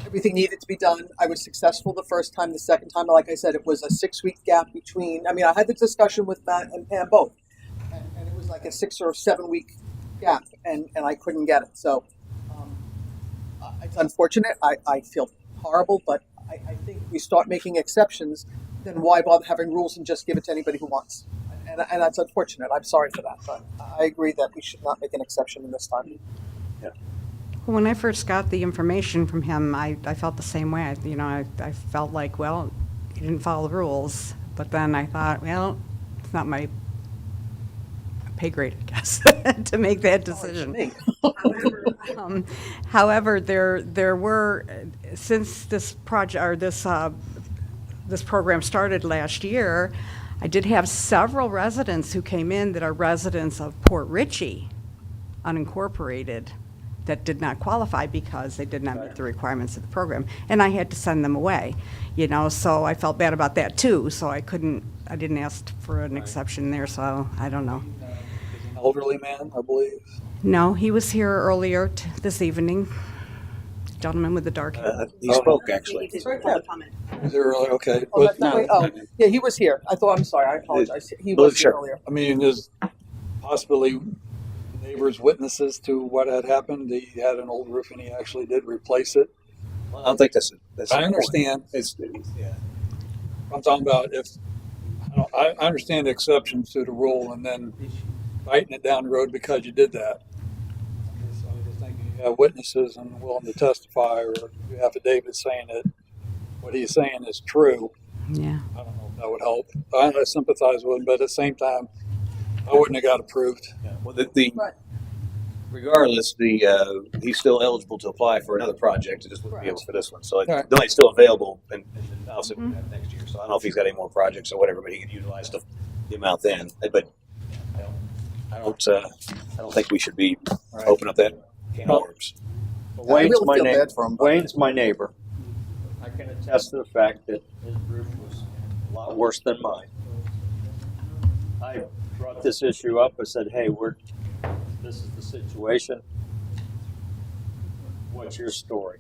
everything needed to be done. I was successful the first time. The second time, like I said, it was a 6 week gap between. I mean, I had the discussion with Matt and Pam both, and it was like a 6 or 7 week gap, and I couldn't get it. So it's unfortunate. I feel horrible, but I think if we start making exceptions, then why bother having rules and just give it to anybody who wants? And that's unfortunate. I'm sorry for that, but I agree that we should not make an exception in this time.
Yeah.
When I first got the information from him, I felt the same way. I felt like, well, he didn't follow the rules. But then I thought, well, it's not my pay grade, I guess, to make that decision.
Me.
However, there were, since this project, or this program started last year, I did have several residents who came in that are residents of Port Richey, unincorporated, that did not qualify because they did not meet the requirements of the program. And I had to send them away, so I felt bad about that too. So I didn't ask for an exception there, so I don't know.
He's an elderly man, I believe.
No, he was here earlier this evening. Gentleman with the dark hair.
He spoke, actually.
His
Very
public
good.
comment.
Is it really? Okay.
Oh,
But,
that's not, yeah, he was here. I'm sorry, I apologize. He was here
Sure.
earlier.
I mean, there's possibly neighbors, witnesses to what had happened. He had an old roof and he actually did replace it.
I don't think that's
I understand.
It's, yeah.
I'm talking about I understand exceptions to the rule and then fighting it down the road because you did that. I'm just thinking you have witnesses and willing to testify, or you have affidavits saying that what he's saying is true.
Yeah.
I don't know if that would help. I sympathize with him, but at the same time, I wouldn't have got approved.
Yeah. Well,
Right.
regardless, he's still eligible to apply for another project. It just wouldn't be able for this one. So
Right.
the money's still available, and also next year. So I don't know if he's got any more projects or whatever, but he could utilize the amount then. But I don't think we should be open up that can of worms.
But
I
Wayne's
really
my
feel
neighbor.
bad for him.
Wayne's my neighbor. I can attest to the fact that his roof was a lot worse than mine. I brought this issue up. I said, "Hey, this is the situation. What's your story?"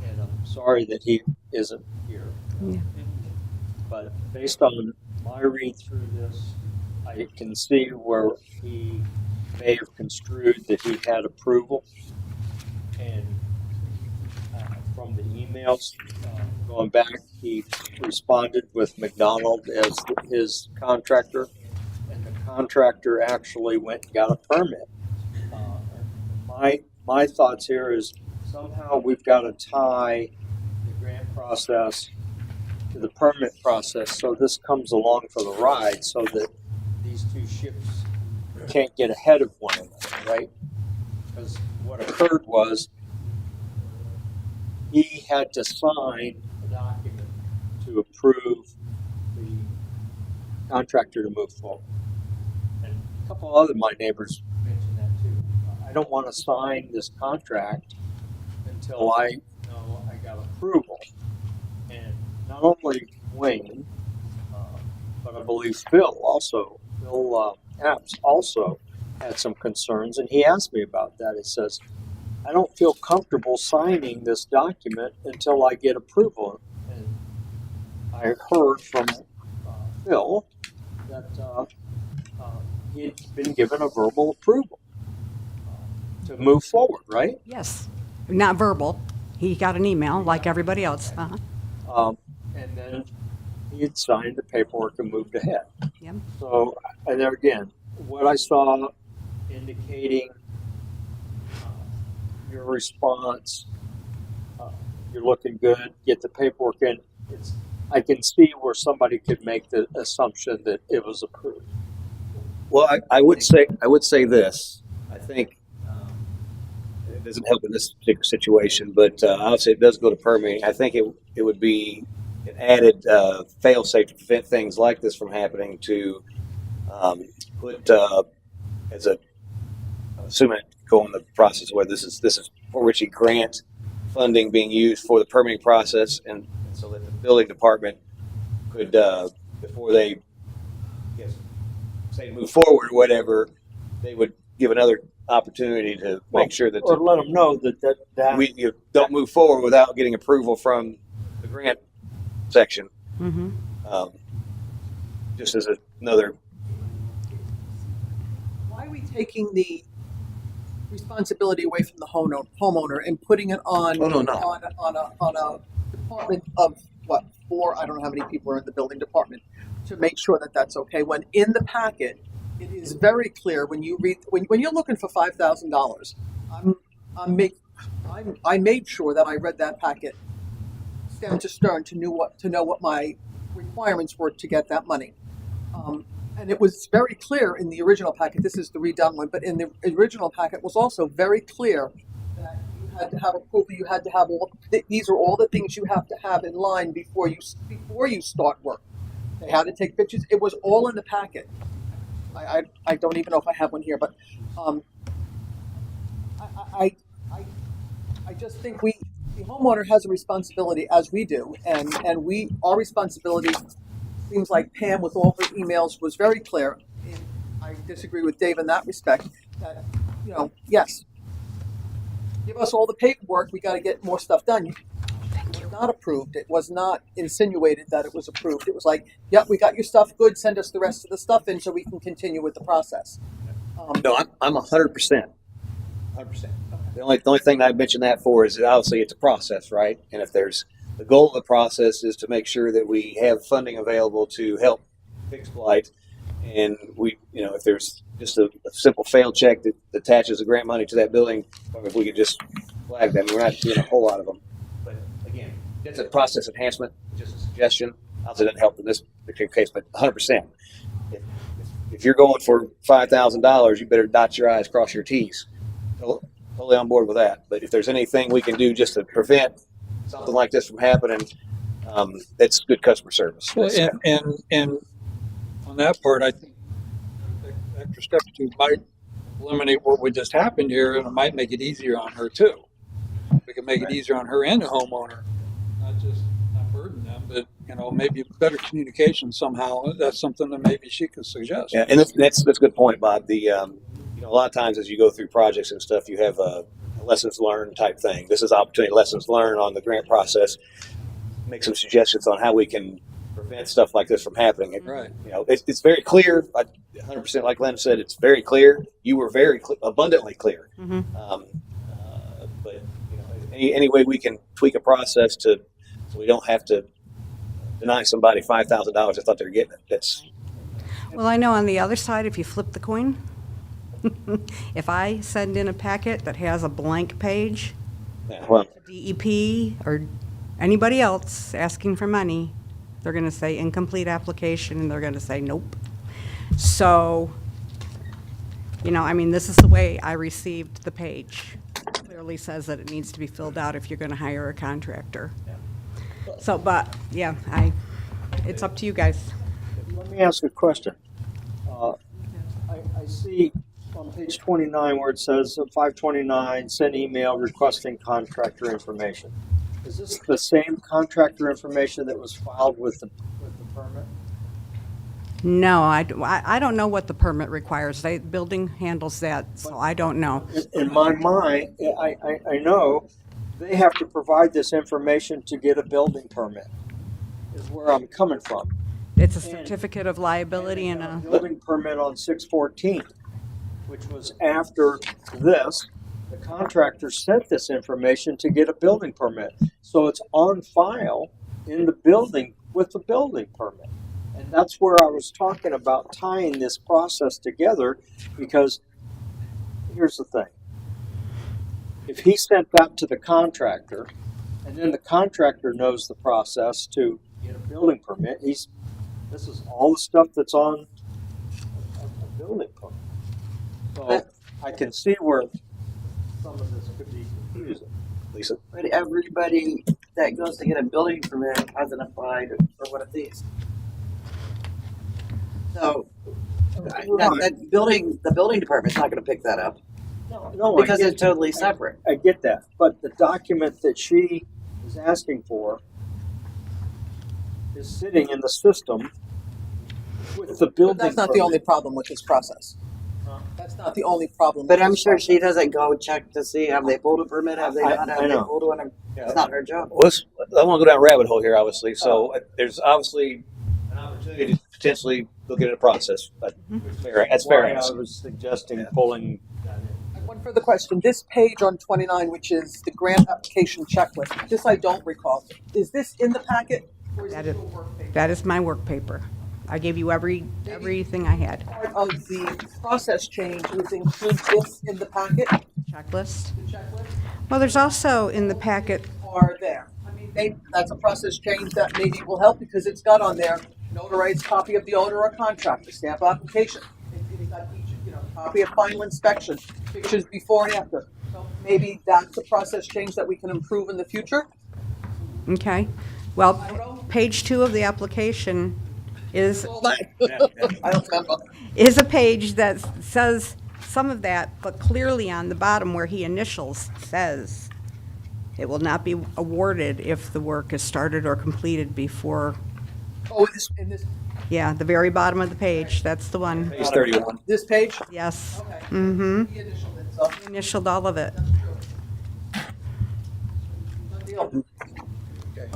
And I'm sorry that he isn't here.
Yeah.
But based on my read through this, I can see where he may have construed that he had approval. And from the emails going back, he responded with McDonald as his contractor, and the contractor actually went and got a permit. My thoughts here is somehow we've got to tie the grant process to the permit process, so this comes along for the ride, so that these two ships can't get ahead of one another, right? Because what occurred was he had to sign a document to approve the contractor to move forward. And a couple other of my neighbors mentioned that too. I don't want to sign this contract until I know I got approval. And not only Wayne, but I believe Phil Apps also had some concerns, and he asked me about that. He says, I don't feel comfortable signing this document until I get approval. And I heard from Phil that he had been given a verbal approval to move forward, right?
Yes. Not verbal. He got an email like everybody else.
And then he had signed the paperwork and moved ahead.
Yep.
So, and there again, what I saw indicating your response, you're looking good, get the paperwork in. I can see where somebody could make the assumption that it was approved.
Well, I would say this. I think it doesn't help in this particular situation, but obviously it does go to permitting. I think it would be an added fail-safe to prevent things like this from happening. To put as a assuming go in the process where this is Port Richey grant funding being used for the permitting process, and so that the building department could before they say move forward or whatever, they would give another opportunity to make sure that
or let them know that
you don't move forward without getting approval from the grant section.
Mm-hmm.
Just as another.
Why are we taking the responsibility away from the homeowner and putting it on
Oh, no.
on a department of what, 4? I don't know how many people are in the building department to make sure that that's okay. When in the packet, it is very clear when you read when you're looking for $5,000. I'm I made sure that I read that packet stem to stern to know what my requirements were to get that money. And it was very clear in the original packet. This is the redone one, but in the original packet was also very clear that you had to have approval. You had to have these are all the things you have to have in line before you start work. They had to take pictures. It was all in the packet. I don't even know if I have one here, but I just think the homeowner has a responsibility, as we do, and our responsibility seems like Pam with all her emails was very clear. And I disagree with Dave in that respect. That yes, give us all the paperwork. We got to get more stuff done. It was not approved. It was not insinuated that it was approved. It was like, yep, we got your stuff. Good. Send us the rest of the stuff in so we can continue with the process.
No, I'm 100%. 100%. The only thing I mentioned that for is that obviously it's a process, right? And if there's the goal of the process is to make sure that we have funding available to help fix blight, and if there's just a simple fail check that attaches the grant money to that building, if we could just flag that. I mean, we're not doing a whole lot of them, but again, it's a process enhancement, just a suggestion. Obviously, it doesn't help in this particular case, but 100%. If you're going for $5,000, you better dot your I's, cross your T's. Totally on board with that. But if there's anything we can do just to prevent something like this from happening, that's good customer service.
Well, and on that part, I think the extra step or two might eliminate what would just happened here, and it might make it easier on her too. We can make it easier on her and the homeowner, not burden them, but maybe better communication somehow. That's something that maybe she could suggest.
Yeah, and that's a good point, Bob. A lot of times as you go through projects and stuff, you have a lessons learned type thing. This is opportunity lessons learned on the grant process. Make some suggestions on how we can prevent stuff like this from happening.
Right.
It's very clear. 100%, like Len said, it's very clear. You were very abundantly clear.
Mm-hmm.
But any way we can tweak a process so we don't have to deny somebody $5,000 I thought they were getting it. That's
Well, I know on the other side, if you flip the coin, if I send in a packet that has a blank page,
well.
DEP or anybody else asking for money, they're going to say incomplete application, and they're going to say nope. So, this is the way I received the page. It clearly says that it needs to be filled out if you're going to hire a contractor. So, but yeah, it's up to you guys.
Let me ask a question. I see on page 29 where it says 529, send email requesting contractor information. Is this the same contractor information that was filed with the permit?
No, I don't know what the permit requires. Building handles that, so I don't know.
In my mind, I know they have to provide this information to get a building permit, is where I'm coming from.
It's a certificate of liability and a
building permit on 614, which was after this. The contractor sent this information to get a building permit. So it's on file in the building with the building permit. And that's where I was talking about tying this process together, because here's the thing. If he sent that to the contractor, and then the contractor knows the process to get a building permit, this is all the stuff that's on a building permit. So I can see where some of this could be confusing.
Lisa?
But everybody that goes to get a building permit hasn't applied for one of these. So the building department's not going to pick that up
No,
because it's totally separate.
I get that, but the document that she is asking for is sitting in the system with the building.
But that's not the only problem with this process. That's not the only problem.
But
with
I'm
this
sure she
process.
doesn't go check to see have they pulled a permit, have they not, have
I
they
know.
pulled one. It's not her job.
Well, I want to go down a rabbit hole here, obviously. So there's obviously an opportunity to potentially look at a process. But that's fair.
Why I was suggesting pulling that in.
One further question. This page on 29, which is the grant application checklist, this I don't recall. Is this in the packet? Or is
That
this
is-
your work paper?
that is my work paper. I gave you everything I had.
Part of the process change was include this in the packet,
Checklist.
the checklist?
Well, there's also in the packet,
are there. I mean, that's a process change that maybe will help because it's got on there, notarized copy of the owner or contractor, stamp application. It's got each, copy of final inspection, pictures before and after. So maybe that's a process change that we can improve in the future.
okay? Well, page 2 of the application is
All that. I don't remember.
is a page that says some of that, but clearly on the bottom where he initials says it will not be awarded if the work is started or completed before,
Oh, in this
yeah, the very bottom of the page, that's the one.
Page 31.
this page?
Yes.
Okay.
Mm-hmm.
He initialed it, so
Initialed all of it.
that's true. Good deal.
Okay.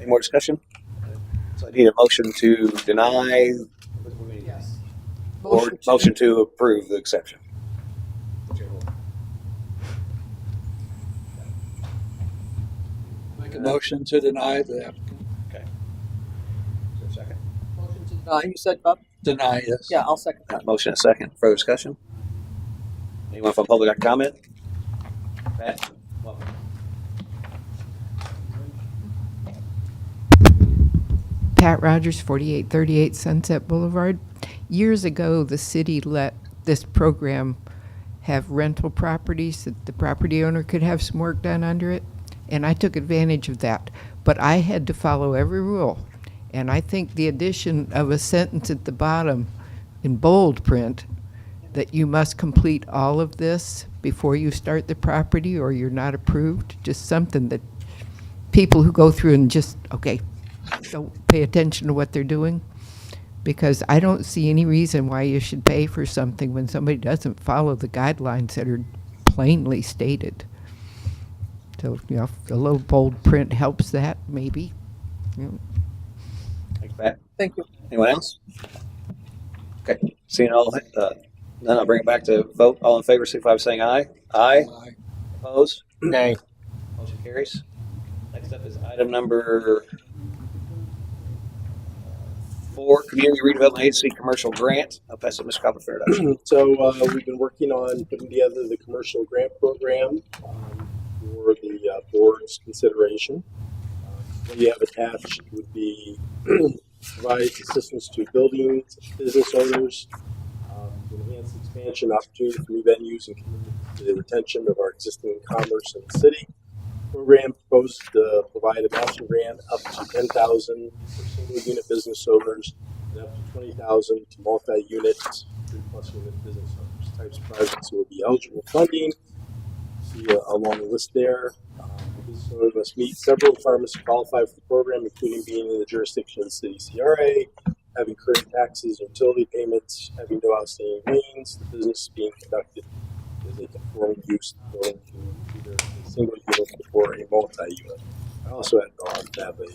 Any more discussion? So I need a motion to deny
Yes.
or motion to approve the exception.
Make a motion to deny the applicant.
Okay. Is there a second?
Motion to deny, you said, Bob?
Deny, yes.
Yeah, I'll second that.
Motion and second. Further discussion? Anyone from public got comment? Pat? Welcome.
Pat Rogers, 4838 Sunset Boulevard. Years ago, the city let this program have rental properties that the property owner could have some work done under it, and I took advantage of that. But I had to follow every rule, and I think the addition of a sentence at the bottom in bold print that you must complete all of this before you start the property or you're not approved, just something that people who go through and just, okay, don't pay attention to what they're doing, because I don't see any reason why you should pay for something when somebody doesn't follow the guidelines that are plainly stated. So, a little bold print helps that, maybe.
Thanks, Pat.
Thank you.
Anyone else? Okay. Seeing all, then I'll bring it back to vote. All in favor, signify by saying aye. Aye.
Aye.
Opposed?
Nay.
Motion carries. Next up is item number 4, Community Redevelopment Agency Commercial Grant. I'll pass it to Mr. Copperfield.
So we've been working on putting together the commercial grant program for the board's consideration. What you have attached would be provide assistance to buildings, business owners, to enhance expansion opportunity for new venues and to the retention of our existing commerce in the city. Program proposed to provide a matching grant up to $10,000 for single-unit business owners and up to $20,000 to multi-unit, 3+ unit business owners. Types of projects that will be eligible funding. See a long list there. The business owner must meet several requirements to qualify for the program, including being in the jurisdiction of the city CRA, having current taxes and utility payments, having no outstanding liens, the business being conducted as a conforming use going to either a single unit or a multi-unit. I also had to have a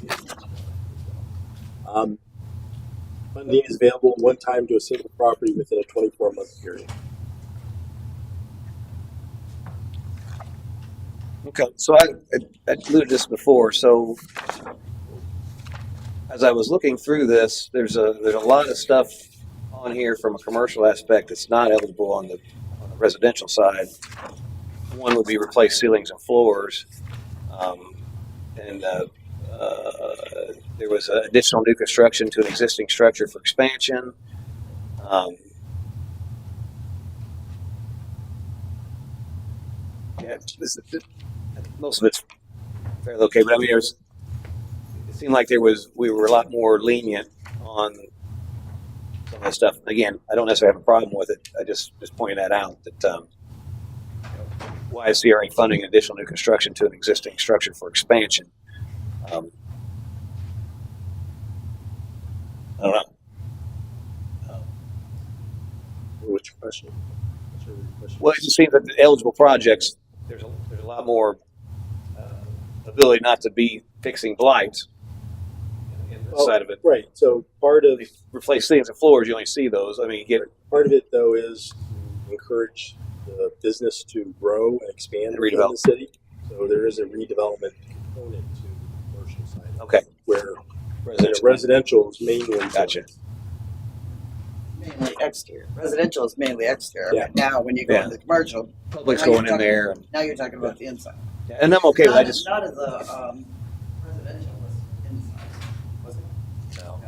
funding is available one time to a single property within a 24-month period.
Okay, so I alluded this before. So as I was looking through this, there's a lot of stuff on here from a commercial aspect that's not eligible on the residential side. One would be replace ceilings and floors, and there was additional new construction to an existing structure for expansion. Yeah, most of it's fairly okay, but I mean, it seemed like we were a lot more lenient on some of the stuff. Again, I don't necessarily have a problem with it. I just pointed that out that why is CRA funding additional new construction to an existing structure for expansion? I don't know.
What's your question?
Well, it just seems that the eligible projects, there's a lot more ability not to be fixing blights in the side of it.
Right. So part of
Replace ceilings and floors, you only see those. I mean, you get
part of it though is to encourage the business to grow and expand
And
in
redevelop.
the city. So there is a redevelopment component to the commercial side.
okay.
Where
Residential.
residential is mainly
Gotcha.
mainly exterior. Residential is mainly exterior.
Yeah.
But now, when you go
Yeah.
into commercial,
Public's
now you're
going in
talking-
there.
Now you're talking about the inside.
And I'm okay with that.
Not,
Just
not as a residential was inside. Was it?
no.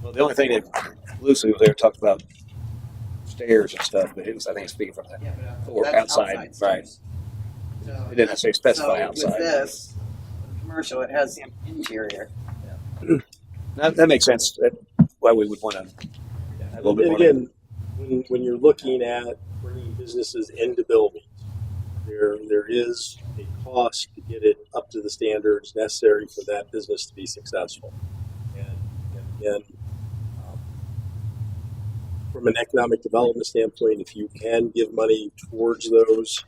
Well, the only thing that Lucy was there talked about stairs and stuff, but it was, I think, speaking from that.
Yeah, but
Or
that's
outside, right.
stairs. So,
It didn't necessarily specify
so
outside.
with this, with commercial, it has interior.
That makes sense. That's why we would want to have a little bit
And
more.
again, when you're looking at bringing businesses into buildings, there is a cost to get it up to the standards necessary for that business to be successful. And again, um, from an economic development standpoint, if you can give money towards those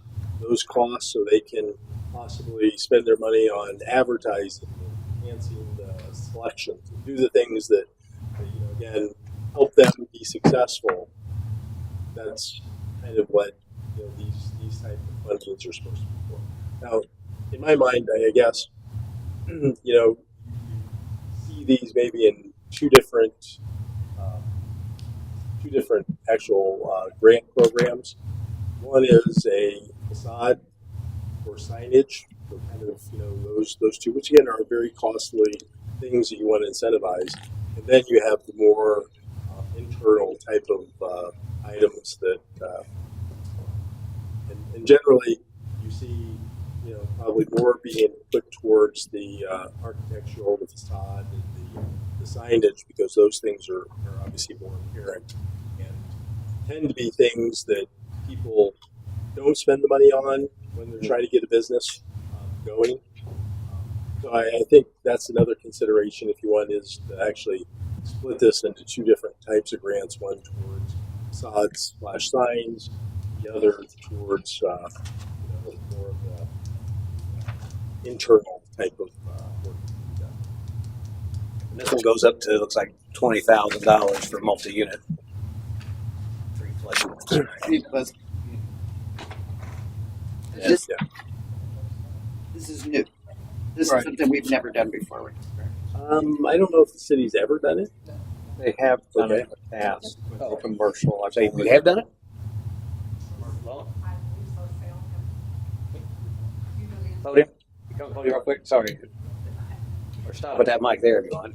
costs, so they can possibly spend their money on advertising, enhancing the selections, do the things that again help them be successful. That's kind of what these type of fundings are supposed to be for. Now, in my mind, I guess you see these maybe in two different actual grant programs. One is a facade or signage, so kind of those two, which again are very costly things that you want to incentivize, and then you have the more internal type of items that, and generally you see probably more being put towards the architectural, the facade, and the signage, because those things are obviously more apparent and tend to be things that people don't spend the money on when they're trying to get a business going. So I think that's another consideration if you want, is to actually split this into two different types of grants, one towards facades / signs, the other towards more of the internal type of work.
And this one goes up to, looks like $20,000 for multi-unit.
Because this, this is new. This
Right.
is something we've never done before.
I don't know if the city's ever done it.
They have done
Okay.
it in the past with
Oh.
commercial. I
Say
think
we have done it. Podium. Come podium real quick. Sorry. Or stop at that mic there if you want.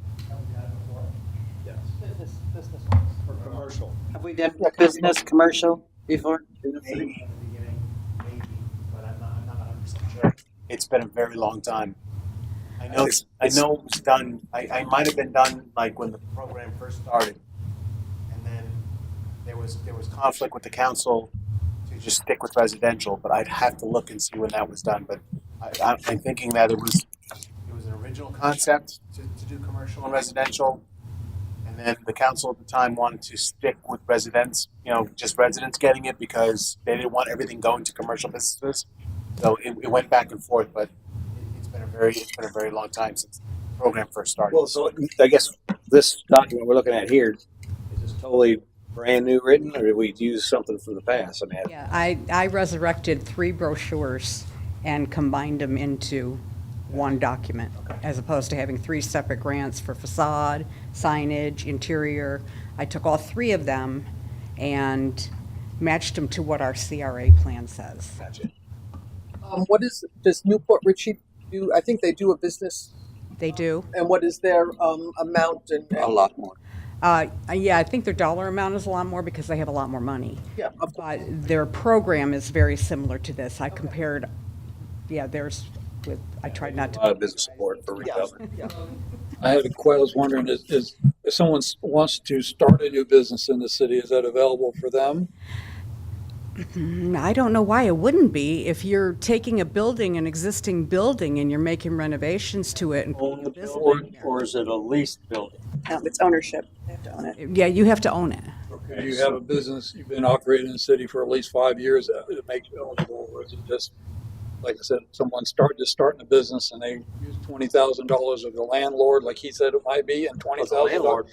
for commercial.
Have we done business commercial before?
Maybe in the beginning, maybe, but I'm not 100% sure. It's been a very long time. I know it was done. I might have been done like when the program first started, and then there was conflict with the council to just stick with residential. But I'd have to look and see when that was done. But I'm thinking that it was an original concept to do commercial and residential. And then the council at the time wanted to stick with residents, just residents getting it, because they didn't want everything going to commercial businesses. So it went back and forth, but it's been a very long time since the program first started.
Well, so I guess this document we're looking at here is this totally brand new written, or did we use something from the past? I mean,
Yeah, I resurrected 3 brochures and combined them into one document, as opposed to having 3 separate grants for facade, signage, interior. I took all 3 of them and matched them to what our CRA plan says.
gotcha.
Does Newport Richie do? I think they do a business.
They do.
And what is their amount? And
A lot more.
Yeah, I think their dollar amount is a lot more because they have a lot more money.
yeah, of course.
But their program is very similar to this. I compared, theirs with, I tried not
A
to.
lot of business support for redevelopment.
Yeah.
I was wondering, is if someone wants to start a new business in the city, is that available for them?
I don't know why it wouldn't be. If you're taking an existing building, and you're making renovations to it and
Own
putting
the
a business
building,
in there.
or is it a leased building?
It's ownership. They have to own it.
Yeah, you have to own it.
Do you have a business, you've been operating in the city for at least 5 years, it makes you eligible, or is it just, like I said, someone starting a business and they use $20,000 of the landlord, like he said it might be, and $20,000?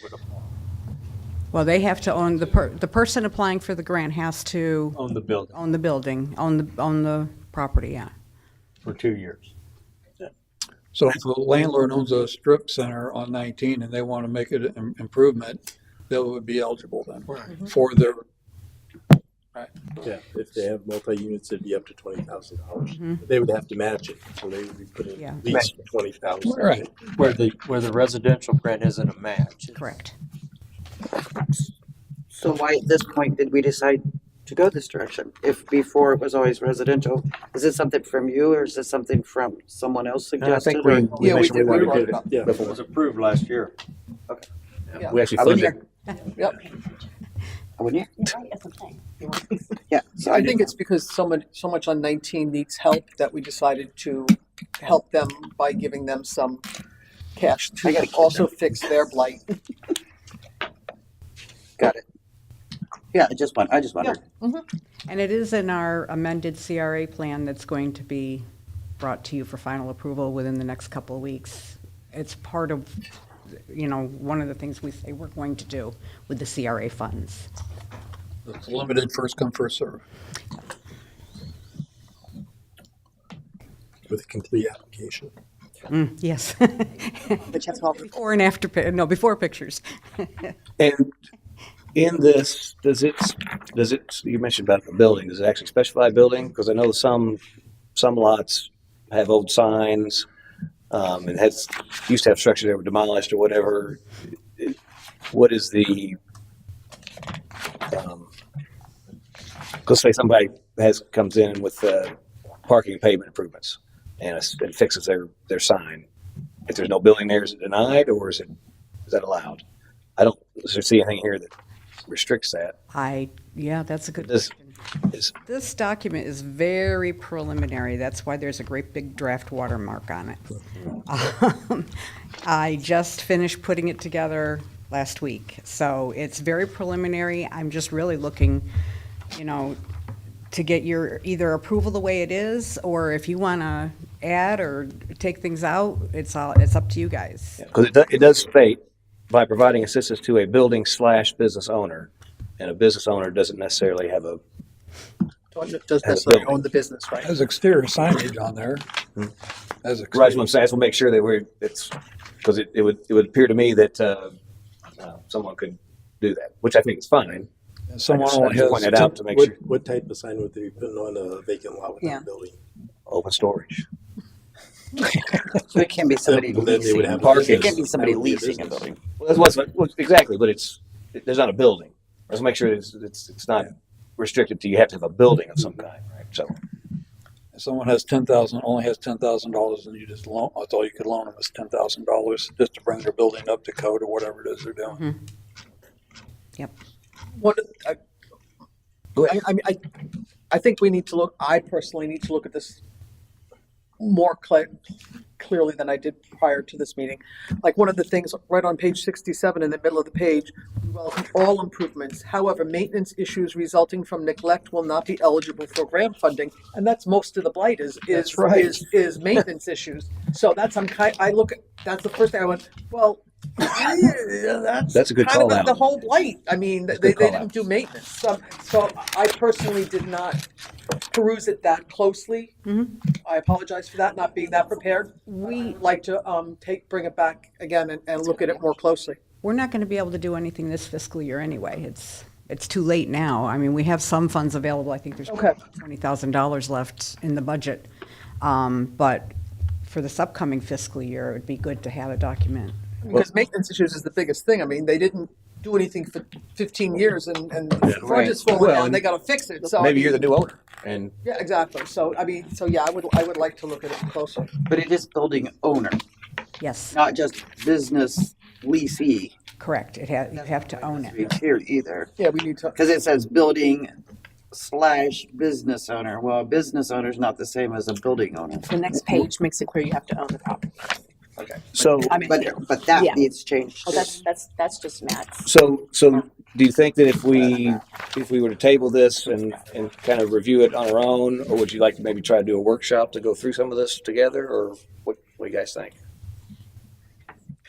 Well, they have to own, the person applying for the grant has to
Own the building
own the building, own the property, yeah.
for 2 years.
So if a landlord owns a strip center on 19 and they want to make it an improvement, that would be eligible then
Mhm.
for their,
Yeah, if they have multi-units, it'd be up to $20,000.
Mhm.
They would have to match it, so they would be putting
Yeah.
at least 20,000.
right.
Where the residential grant isn't a match.
Correct.
So why at this point did we decide to go this direction? If before it was always residential, is this something from you or is this something from someone else
And I
suggested?
think we
Yeah, we
mentioned we
did.
wanted
We
to
brought
do
it up.
it
Yeah.
It
before.
was approved last year.
Yeah.
We actually
I wouldn't
funded.
Yep.
Wouldn't you?
Right, that's what I'm saying.
Yeah.
So I think it's because so much on 19 needs help that we decided to help them by giving them some cash
I got a
to
kid
also fix their blight.
Got it. Yeah, I just wondered.
And it is in our amended CRA plan that's going to be brought to you for final approval within the next couple of weeks. It's part of, one of the things we say we're going to do with the CRA funds.
It's limited first come, first serve.
With a complete application.
Yes.
But you have to all
Before and after, before pictures.
And in this, does it, you mentioned about the building, does it actually specify building? Because I know some lots have old signs, and used to have structures that were demolished or whatever. What is the, let's say somebody comes in with parking and pavement improvements and fixes their sign. If there's no building there, is it denied or is that allowed? I don't see anything here that restricts that.
That's a good
This
question.
is
This document is very preliminary. That's why there's a great big draft watermark on it. I just finished putting it together last week. So it's very preliminary. I'm just really looking, to get your either approval the way it is, or if you want to add or take things out, it's up to you guys.
because it does state by providing assistance to a building/business owner, and a business owner doesn't necessarily have a.
Does necessarily own the business, right?
Has exterior signage on there. As
Right, what I'm saying, we'll make sure that it's because it would appear to me that someone could do that, which I think is fine.
someone
I
only
just point
has,
that out to make sure.
What type of sign would they be putting on a vacant lot without
Yeah.
a building?
Open storage.
So it can't be somebody
Then they would
leasing.
have
Parking.
It can't be somebody
That would be a
leasing a
business.
building.
Well, that's exactly, but there's not a building. Let's make sure it's not restricted to you have to have a building of some kind, right? So
if someone has only has $10,000 and you just loan, that's all you could loan them is $10,000 just to bring their building up to code or whatever it is they're doing.
One,
Go ahead.
I think I personally need to look at this more clearly than I did prior to this meeting. Like one of the things right on page 67 in the middle of the page, we welcome all improvements. However, maintenance issues resulting from neglect will not be eligible for grant funding. And that's most of the blight is maintenance issues. So that's that's the first thing I went, well,
That's a good
kind
call
of
out.
the whole blight. I mean, they
good call
didn't
out.
do maintenance. So I personally did not peruse it that closely. I apologize for that, not being that prepared. We'd like to bring it back again and look at it more closely.
We're not going to be able to do anything this fiscal year anyway. It's too late now. I mean, we have some funds available. I think there's
Okay.
$20,000 left in the budget. But for this upcoming fiscal year, it would be good to have a document.
Because maintenance issues is the biggest thing. I mean, they didn't do anything for 15 years and the front
right.
is falling
Well,
down.
and
They got to fix it. So
Maybe you're the new owner, and
Yeah, exactly. So I would like to look at it closer.
But it is building owner,
Yes,
not just business leasee.
correct. You have to own it.
It's here either.
Yeah, we need to.
Because it says building/business owner. Well, a business owner is not the same as a building owner.
The next page makes it clear you have to own the property.
so
I mean,
But that
Yeah.
needs changed.
oh, that's just Matt's.
So do you think that if we were to table this and kind of review it on our own, or would you like to maybe try to do a workshop to go through some of this together, or what do you guys think?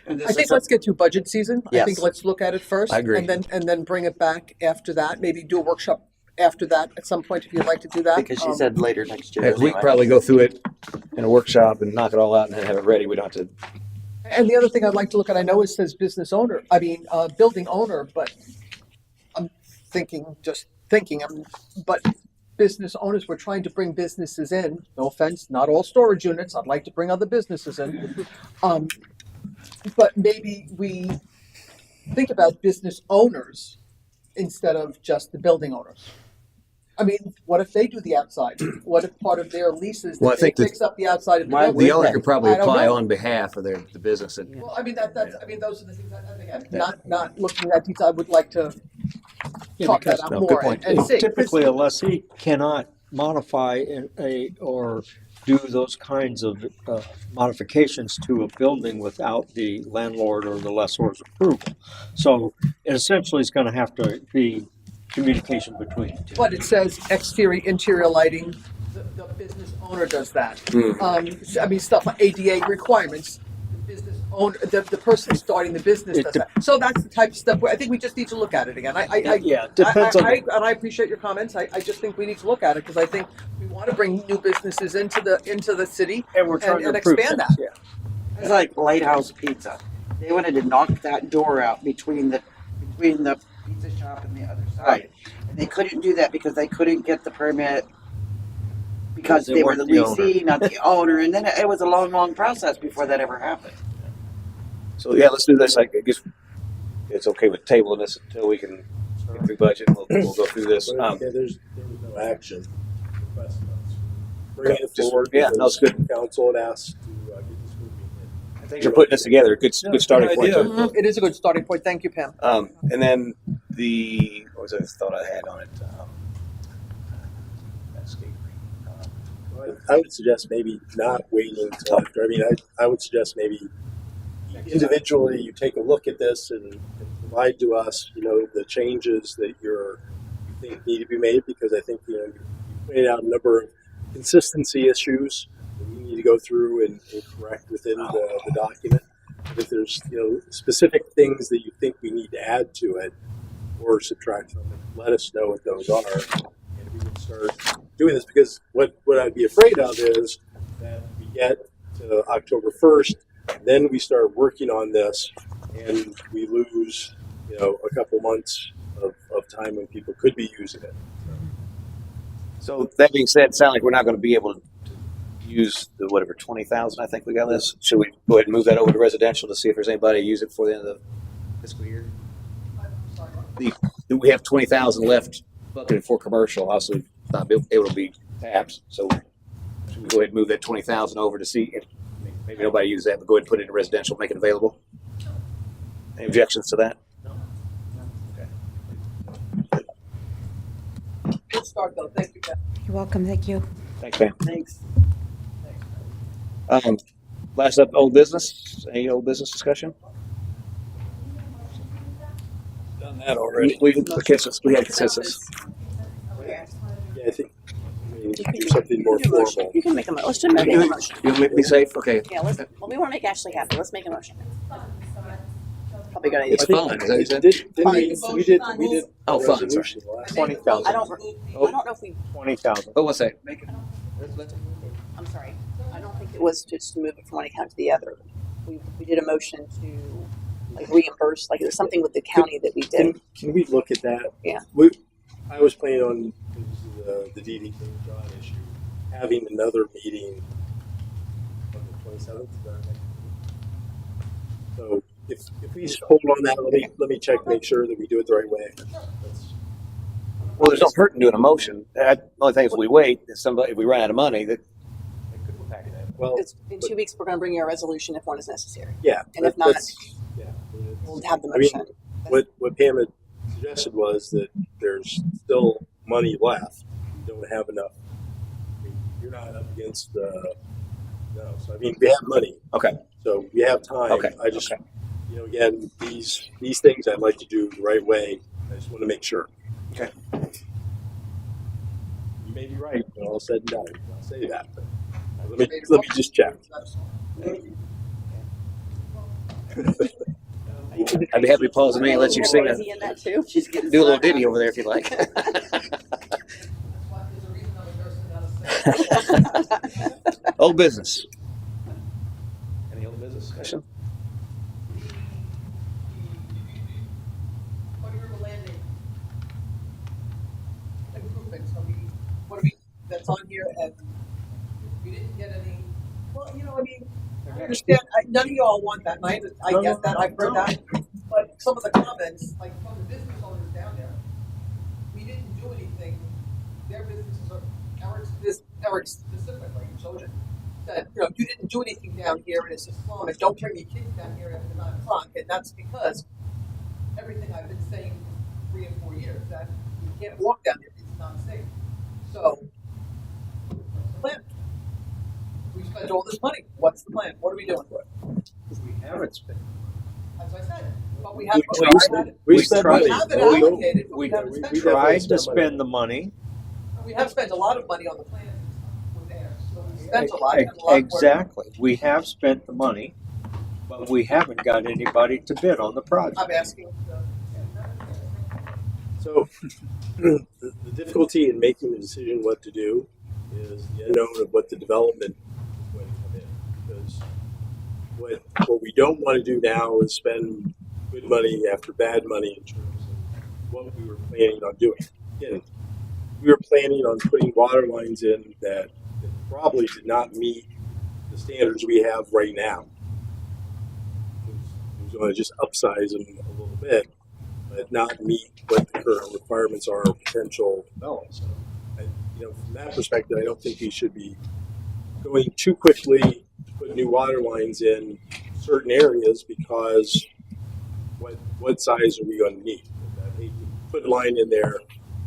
I think let's get to budget season. I
Yes.
think let's look at it first.
I agree.
And then bring it back after that. Maybe do a workshop after that at some point if you'd like to do that.
Because she said later next year.
We could probably go through it in a workshop and knock it all out and then have it ready. We don't have to.
And the other thing I'd like to look at, I know it says building owner, but I'm thinking, but business owners, we're trying to bring businesses in, no offense, not all storage units, I'd like to bring other businesses in. But maybe we think about business owners instead of just the building owners. I mean, what if they do the outside? What if part of their leases
Well, I
that they
think that-
fix up the outside of the
Why
building?
The owner could probably
I don't
apply
know.
on behalf of the business.
Well, I mean, those are the things that, again, not looking at detail, I would like to talk that out
no, good
more
point.
and see.
Typically, a lessee cannot modify or do those kinds of modifications to a building without the landlord or the lessor's approval. So it essentially is going to have to be communication between the two.
But it says exterior, interior lighting, the business owner does that. I mean, stuff like ADA requirements, the business owner, the person starting the business does that. So that's the type of stuff where I think we just need to look at it again.
Yeah, depends on.
And I appreciate your comments. I just think we need to look at it because I think we want to bring new businesses into the city
And we're trying
and
to improve
expand
things,
that.
yeah.
It's like Lighthouse Pizza. They wanted to knock that door out between the pizza shop and the other side. And they couldn't do that because they couldn't get the permit because
They
they were the
weren't the owner.
lessee, not the owner. And then it was a long process before that ever happened.
So yeah, let's do this. I guess it's okay with tabling this until we can get through budget. We'll go through this.
There was no action requested us. Bring it forward.
Yeah, no, it's good.
because Council had asked to get this moving.
Thanks for putting this together. Good starting point.
idea.
too.
It is a good starting point. Thank you, Pam.
And then what was the thought I had on it?
I would suggest maybe not waiting until after. I mean, I would suggest maybe individually you take a look at this and provide to us, the changes that you think need to be made, because I think, you pointed out a number of consistency issues that we need to go through and correct within the document. But if there's, specific things that you think we need to add to it or subtract from it, let us know what those are. And we can start doing this, because what I'd be afraid of is that we get to October 1st, then we start working on this and we lose, a couple months of time when people could be using it.
So that being said, it sounds like we're not going to be able to use the 20,000 I think we got this. Should we go ahead and move that over to residential to see if there's anybody to use it before the end of the fiscal year? We have 20,000 left bucketed for commercial. Also, not able to be tapped. So should we go ahead and move that 20,000 over to see if maybe nobody uses that, but go ahead and put it in residential, make it available? Any objections to that?
Good start, though. Thank you, Pam.
You're welcome, thank you.
Thanks, Pam.
Thanks.
Last up, old business. Any old business discussion?
Done that already.
We had consensus.
Yeah, I think we need to do something more formal.
You can make a motion. Let's just make a motion.
You make me safe? Okay.
Yeah, we want to make Ashley happy. Let's make a motion. Probably gonna
It's fun. Is that what you said?
We did.
Oh,
a
fun,
resolution last time.
20,000.
I don't know if we,
20,000.
Oh, what's that?
I'm sorry. I don't think it was just to move it from one account to the other. We did a motion to reimburse, there's something with the county that we did.
Can we look at that?
Yeah.
I was planning on the DD John issue, having another meeting on the 27th. So if we just hold on that, let me check, make sure that we do it the right way.
Well, there's no hurt in doing a motion. The only thing is, if we wait, if we run out of money, that could pack it in.
Well,
In 2 weeks, we're going to bring you a resolution if one is necessary.
yeah.
And if not,
yeah.
we'll have the
I mean,
motion.
what Pam had suggested was that there's still money left. You don't have enough. I mean, you're not up against no. So I mean, we have money.
Okay.
So we have time.
Okay.
I just, again, these things I'd like to do the right way. I just want to make sure.
Okay.
You may be right when all said and done. I'll say that. But let me just check.
I'd be happy to pause the meeting and let you sing
Is he in that too? She's getting
do a little ditty over there if you'd like. Old business. Any old business discussion?
on here and we didn't get any, well, you know, I mean, I understand, none of y'all want that, and I get that, I've heard that. But some of the comments, like from the business owners down there, we didn't do anything. Their businesses are, Eric specifically, Sojan, said, you know, you didn't do anything down here and it's a slum, and don't bring your kids down here after 9 o'clock. And that's because everything I've been saying for 3 and 4 years, that you can't walk down here, it's not safe. So, what's the plan? We spent all this money. What's the plan? What are we doing?
We haven't spent.
As I said, but we have,
We spent
tried-
money.
have it
Oh, we-
allocated, but we haven't
we
spent
We
it.
tried to
spent money.
spend the money.
We have spent a lot of money on the plans and stuff with theirs. So we spent a lot and a lot more.
Exactly. We have spent the money, but we haven't got anybody to bid on the project.
I'm asking.
So the difficulty in making the decision what to do is the unknown of what the development is going to come in. Because what we don't want to do now is spend good money after bad money in terms of what we were planning on doing. Again, we were planning on putting water lines in that probably did not meet the standards we have right now. We're going to just upsize them a little bit, but not meet what the current requirements are of potential development. So, from that perspective, I don't think we should be going too quickly to put new water lines in certain areas because what size are we going to need? I hate to put a line in there,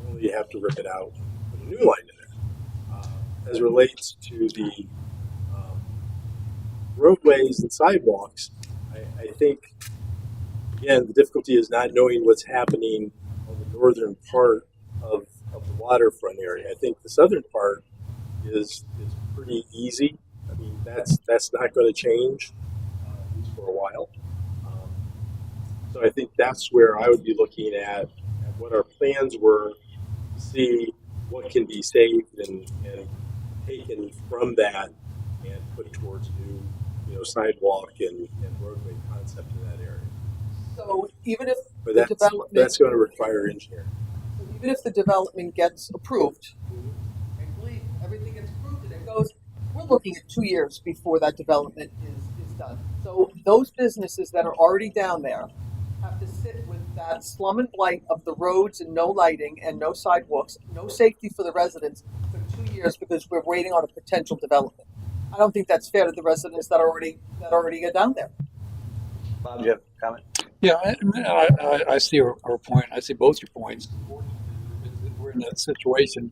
only you have to rip it out, put a new line in there. As it relates to the roadways and sidewalks, I think, again, the difficulty is not knowing what's happening on the northern part of the waterfront area. I think the southern part is pretty easy. I mean, that's not going to change, at least for a while. So I think that's where I would be looking at what our plans were to see what can be saved and taken from that and put towards new, sidewalk and roadway concept in that area.
So even if
But
the development,
that's going to require engineering.
even if the development gets approved, and believe everything gets approved and it goes, we're looking at 2 years before that development is done. So those businesses that are already down there have to sit with that slum and blight of the roads and no lighting and no sidewalks, no safety for the residents for 2 years because we're waiting on a potential development. I don't think that's fair to the residents that already are down there.
Bob, do you have a comment?
Yeah, I see our point. I see both your points. We're in that situation,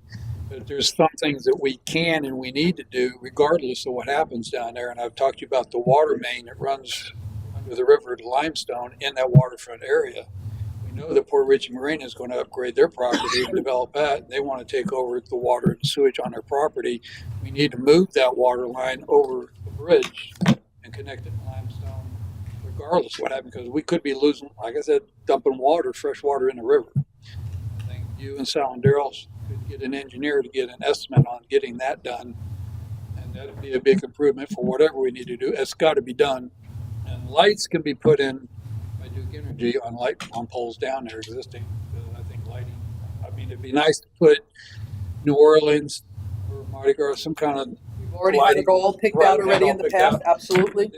but there's some things that we can and we need to do regardless of what happens down there. And I've talked to you about the water main that runs under the river to Limestone in that waterfront area. We know that Port Richey Marina is going to upgrade their property and develop that. They want to take over the water and sewage on their property. We need to move that water line over the bridge and connect it to Limestone, regardless of what happens, because we could be losing, like I said, dumping water, fresh water in the river. I think you and Sal and Daryl could get an engineer to get an estimate on getting that done, and that'd be a big improvement for whatever we need to do. It's got to be done, and lights can be put in by Duke Energy on poles down there existing. I think lighting. I mean, it'd be nice to put New Orleans or Mardi Gras some kind of.
We've already had it all picked out already in the past, absolutely.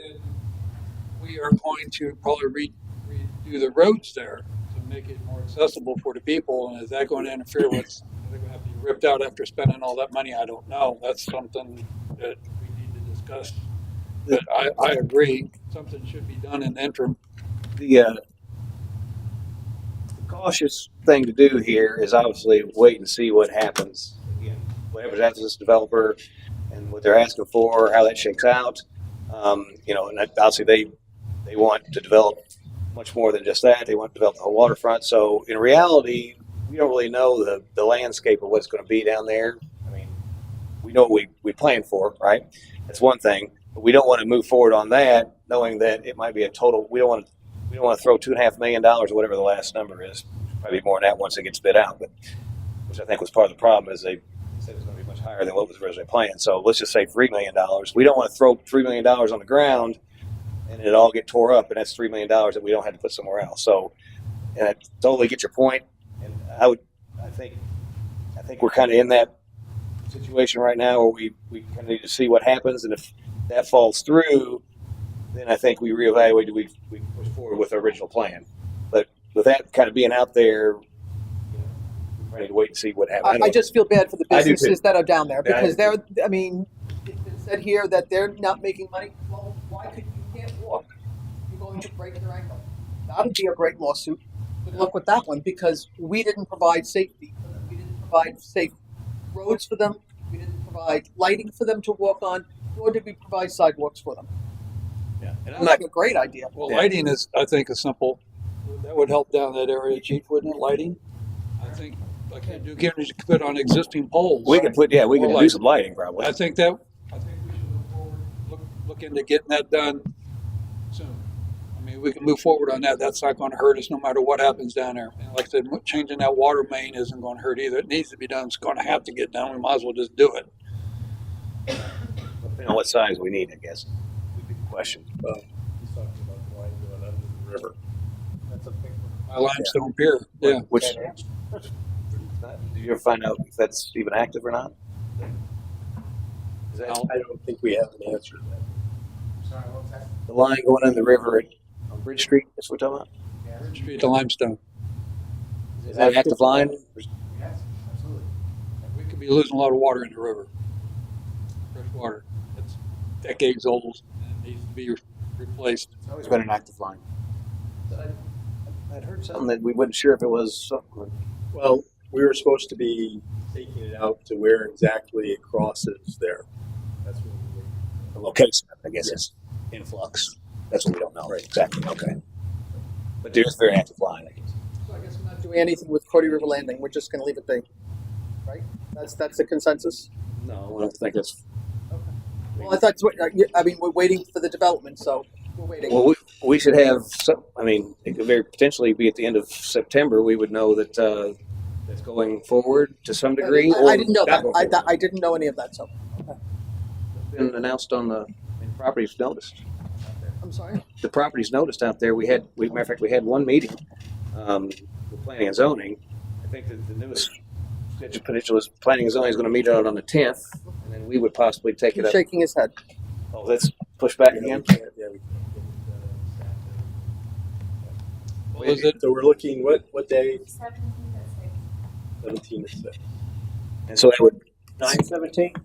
We are going to probably redo the roads there to make it more accessible for the people. And is that going to interfere with? Are they going to have to be ripped out after spending all that money? I don't know. That's something that we need to discuss. But I agree. Something should be done in the interim.
The cautious thing to do here is obviously wait and see what happens. Again, whatever happens to this developer and what they're asking for, how that shakes out. And obviously they want to develop much more than just that. They want to develop the whole waterfront. So in reality, we don't really know the landscape of what's going to be down there. I mean, we know what we plan for, right? That's one thing. But we don't want to move forward on that, knowing that it might be a total. We don't want to throw $2.5 million or whatever the last number is. Probably more than that once it gets bid out, but which I think was part of the problem is they said it was going to be much higher than what was originally planned. So let's just say $3 million. We don't want to throw $3 million on the ground and it all get tore up, and that's $3 million that we don't have to put somewhere else. So, and I totally get your point, and I think we're kind of in that situation right now where we kind of need to see what happens, and if that falls through, then I think we reevaluate. Do we push forward with our original plan? But with that kind of being out there, we need to wait and see what happens.
I just feel bad for the
I do too.
businesses that are down there
Yeah, I
because
do
they're, I mean, it's been said here that they're not making money. Well, why could you can't walk? You're going to break your ankle. That would be a great lawsuit. Good luck with that one because we didn't provide safety for them. We didn't provide safe roads for them. We didn't provide lighting for them to walk on, nor did we provide sidewalks for them.
Yeah, and
That's a great idea.
Well, lighting is, I think, a simple, that would help down that area, Chief, wouldn't it, lighting? I think, like you do, you could put on existing poles.
we can do some lighting probably.
I think we should look forward, look into getting that done soon. I mean, we can move forward on that. That's not gonna hurt us no matter what happens down there. And like I said, changing that water main isn't gonna hurt either. It needs to be done. It's gonna have to get done. We might as well just do it.
Depending on what size we need, I guess. Would be the question.
Well, he's talking about the line going under the river. That's a big one.
My limestone pier, yeah.
Which do you ever find out if that's even active or not? Is that
I don't think we have an answer to that.
Sorry, what was that?
the line going in the river on Bridge Street? That's what we're talking about.
Street to limestone.
Is that an active line?
Yes, absolutely.
We could be losing a lot of water in the river. Fresh water. It's decades old and it needs to be replaced.
It's always been an active line.
I'd heard something that we wasn't sure if it was something.
Well, we were supposed to be taking it out to where exactly it crosses there. That's what we
The location, I guess, is influx. That's what we don't know. Right. Exactly. Okay. But there's a very active line, I guess.
So I guess we're not doing anything with Cody River Landing. We're just going to leave it be, right? That's the consensus.
No, I don't think that's.
Well, I thought. I mean, we're waiting for the development, so we're waiting.
Well, we should have some. I mean, it could very potentially be at the end of September. We would know that it's going forward to some degree.
I didn't know
not
that.
going forward.
I didn't know any of that. So
It's been announced on the properties noticed.
I'm sorry.
The properties noticed out there. Matter of fact, we had one meeting with planning and zoning. I think that the newest scheduled potential is planning and zoning is going to meet out on the 10th, and then we would possibly take it
He's
up.
shaking his head.
Oh, let's push back again.
can't, yeah, we can't
What is it?
So we're looking, what day?
17 to 6.
17 to 6.
And so that would 9/17,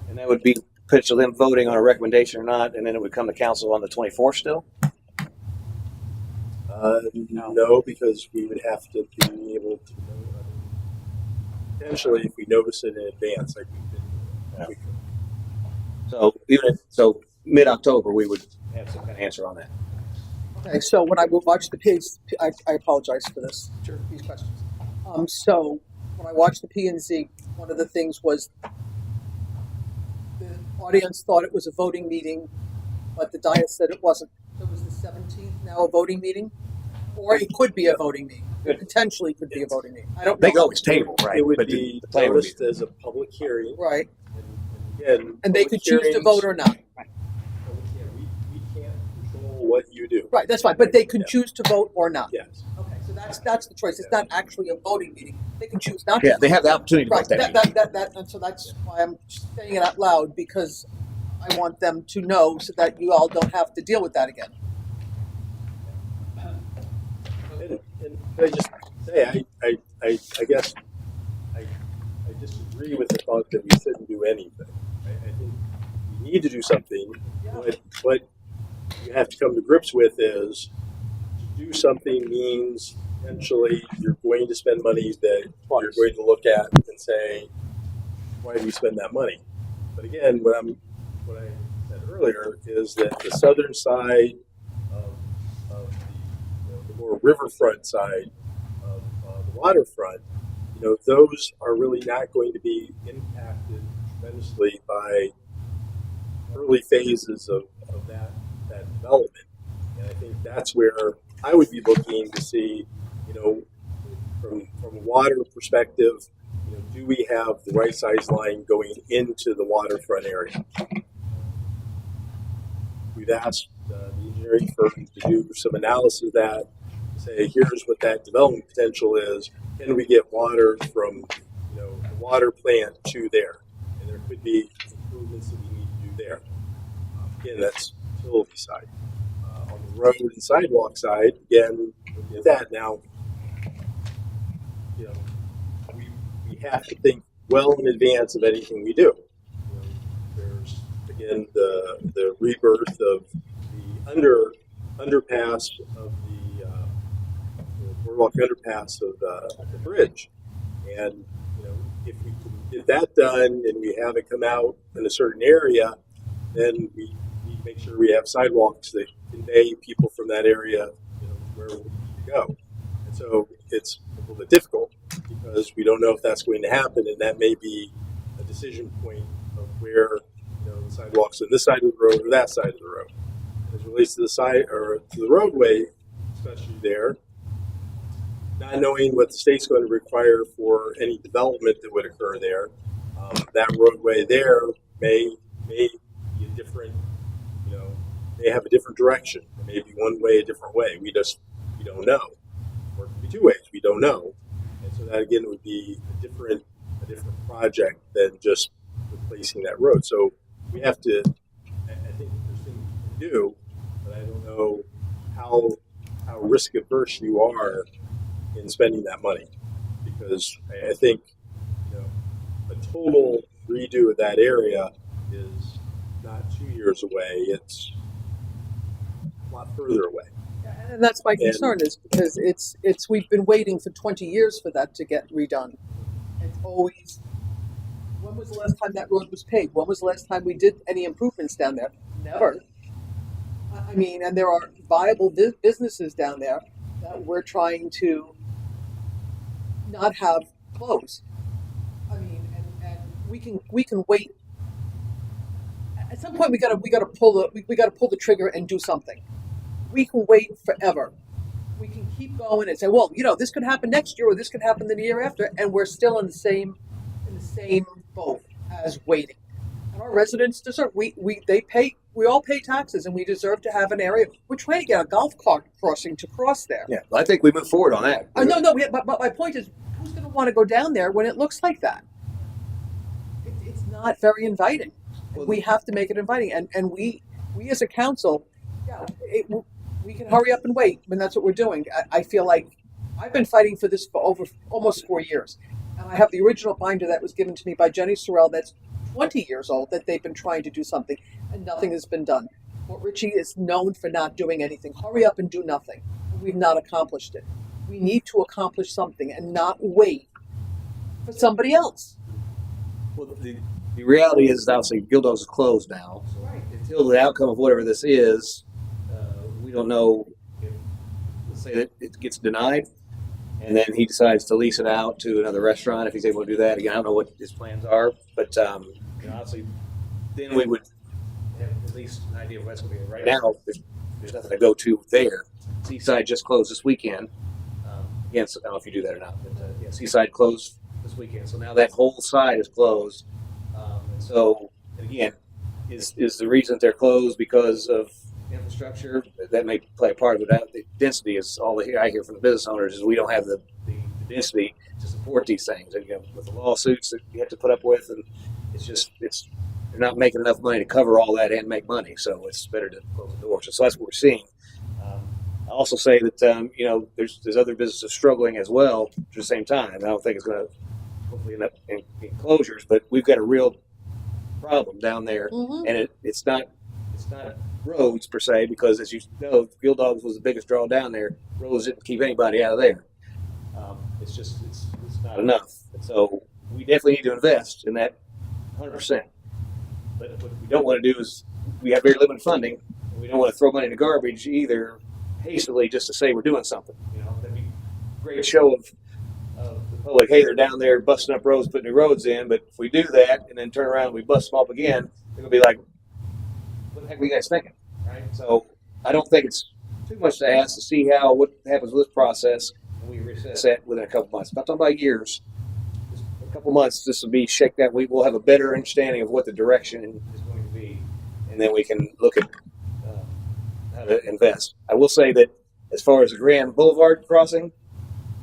and that would be potential them voting on a recommendation or not, and then it would come to council on the 24th still.
No, because we would have to be able to know. Potentially, if we notice it in advance, like we could.
So mid-October, we would have some kind of answer on that.
Okay, so when I watched the P's, I apologize for this. Sure. These questions. So when I watched the P&Z, one of the things was the audience thought it was a voting meeting, but the dais said it wasn't. It was the 17th now a voting meeting, or it could be a voting meeting. It potentially could be a voting meeting. I don't know.
They go always table, right?
It would
But
be
the plan would be
noticed as a public hearing.
Right,
And again,
and they could choose to vote or not.
We can't control what you do.
Right, that's fine. But they could choose to vote or not.
Yes.
Okay, so that's the choice. It's not actually a voting meeting. They can choose not to.
Yeah, they have the opportunity to
Right,
vote that.
and so that's why I'm saying it out loud, because I want them to know so that you all don't have to deal with that again.
And I just say, I guess I disagree with the thought that we shouldn't do anything. I think we need to do something. What you have to come to grips with is to do something means potentially you're going to spend money that you're going to look at and say, why did we spend that money? But again, what I said earlier is that the southern side of the more riverfront side of the waterfront, those are really not going to be impacted tremendously by early phases of that development. And I think that's where I would be looking to see, from a water perspective, do we have the right size line going into the waterfront area? We've asked the engineering firm to do some analysis of that, to say, here's what that development potential is. Can we get water from, the water plant to there, and there could be improvements that we need to do there. Again, that's utility side. On the road and sidewalk side, again, look at that now. You know, we have to think well in advance of anything we do. You know, there's again the rebirth of the underpass of the boardwalk underpass of the bridge, and you know, if we can get that done and we have it come out in a certain area, then we need to make sure we have sidewalks that convey people from that area, you know, where we need to go. And so it's a little bit difficult because we don't know if that's going to happen, and that may be a decision point of where, you know, the sidewalks on this side of the road or that side of the road. As it relates to the side or to the roadway, especially there, not knowing what the state's going to require for any development that would occur there, that roadway there may be a different, you know, may have a different direction. It may be one way, a different way. We don't know. Or it could be two ways. We don't know. And so that again would be a different project than just replacing that road. So we have to. I think there's things we can do, but I don't know how risk averse you are in spending that money, because I think, you know, a total redo of that area is not 2 years away. It's a lot further away.
And that's my concern, is because it's we've been waiting for 20 years for that to get redone. It's always, when was the last time that road was paved? When was the last time we did any improvements down there? Never. I mean, and there are viable businesses down there that we're trying to not have close. I mean, and we can wait. At some point, we gotta pull the trigger and do something. We can wait forever. We can keep going and say, well, you know, this could happen next year or this could happen the year after, and we're still in the same boat as waiting. And our residents deserve. We all pay taxes, and we deserve to have an area. We're trying to get a golf cart crossing to cross there.
Yeah, I think we move forward on that.
No. But my point is, who's going to want to go down there when it looks like that? It's not very inviting. We have to make it inviting, and we as a council, we can hurry up and wait, and that's what we're doing. I feel like I've been fighting for this for over almost 4 years, and I have the original binder that was given to me by Jenny Sorrell that's 20 years old, that they've been trying to do something, and nothing has been done. Fort Ritchie is known for not doing anything. Hurry up and do nothing. We've not accomplished it. We need to accomplish something and not wait for somebody else.
Well, the reality is, obviously, Guild Dogs is closed now. So
Right.
until the outcome of whatever this is, we don't know if, let's say that it gets denied, and then he decides to lease it out to another restaurant if he's able to do that. Again, I don't know what his plans are, but you know, obviously, then we would have at least an idea of what's going to be. Right now, there's nothing to go to there. Seaside just closed this weekend. Again, so I don't know if you do that or not, but yeah, Seaside closed this weekend. So now that whole side is closed. And so, again, is the reason they're closed because of infrastructure? That may play a part of it. The density is all I hear from the business owners is we don't have the density to support these things. And, you know, with the lawsuits that you have to put up with, and they're not making enough money to cover all that and make money. So it's better to close the doors. So that's what we're seeing. I also say that you know, there's other businesses struggling as well at the same time. I don't think it's going to hopefully end up in closures, but we've got a real problem down there, and it's not roads per se, because as you know, Guild Dogs was the biggest draw down there. Roads didn't keep anybody out of there. It's not enough, and so we definitely need to invest in that 100%. But what we don't want to do is, we have very limited funding, and we don't want to throw money in the garbage either hastily just to say we're doing something. You know, that'd be a great show of the public. Hey, they're down there busting up roads, putting new roads in. But if we do that and then turn around and we bust them up again, they're gonna be like, "What the heck were you guys thinking?" Right? So I don't think it's too much to ask to see what happens with this process, and we reassess that within a couple months. I'm not talking about years. Just a couple months, this will be shaken out. We will have a better understanding of what the direction is going to be, and then we can look at how to invest. I will say that as far as the Grand Boulevard crossing,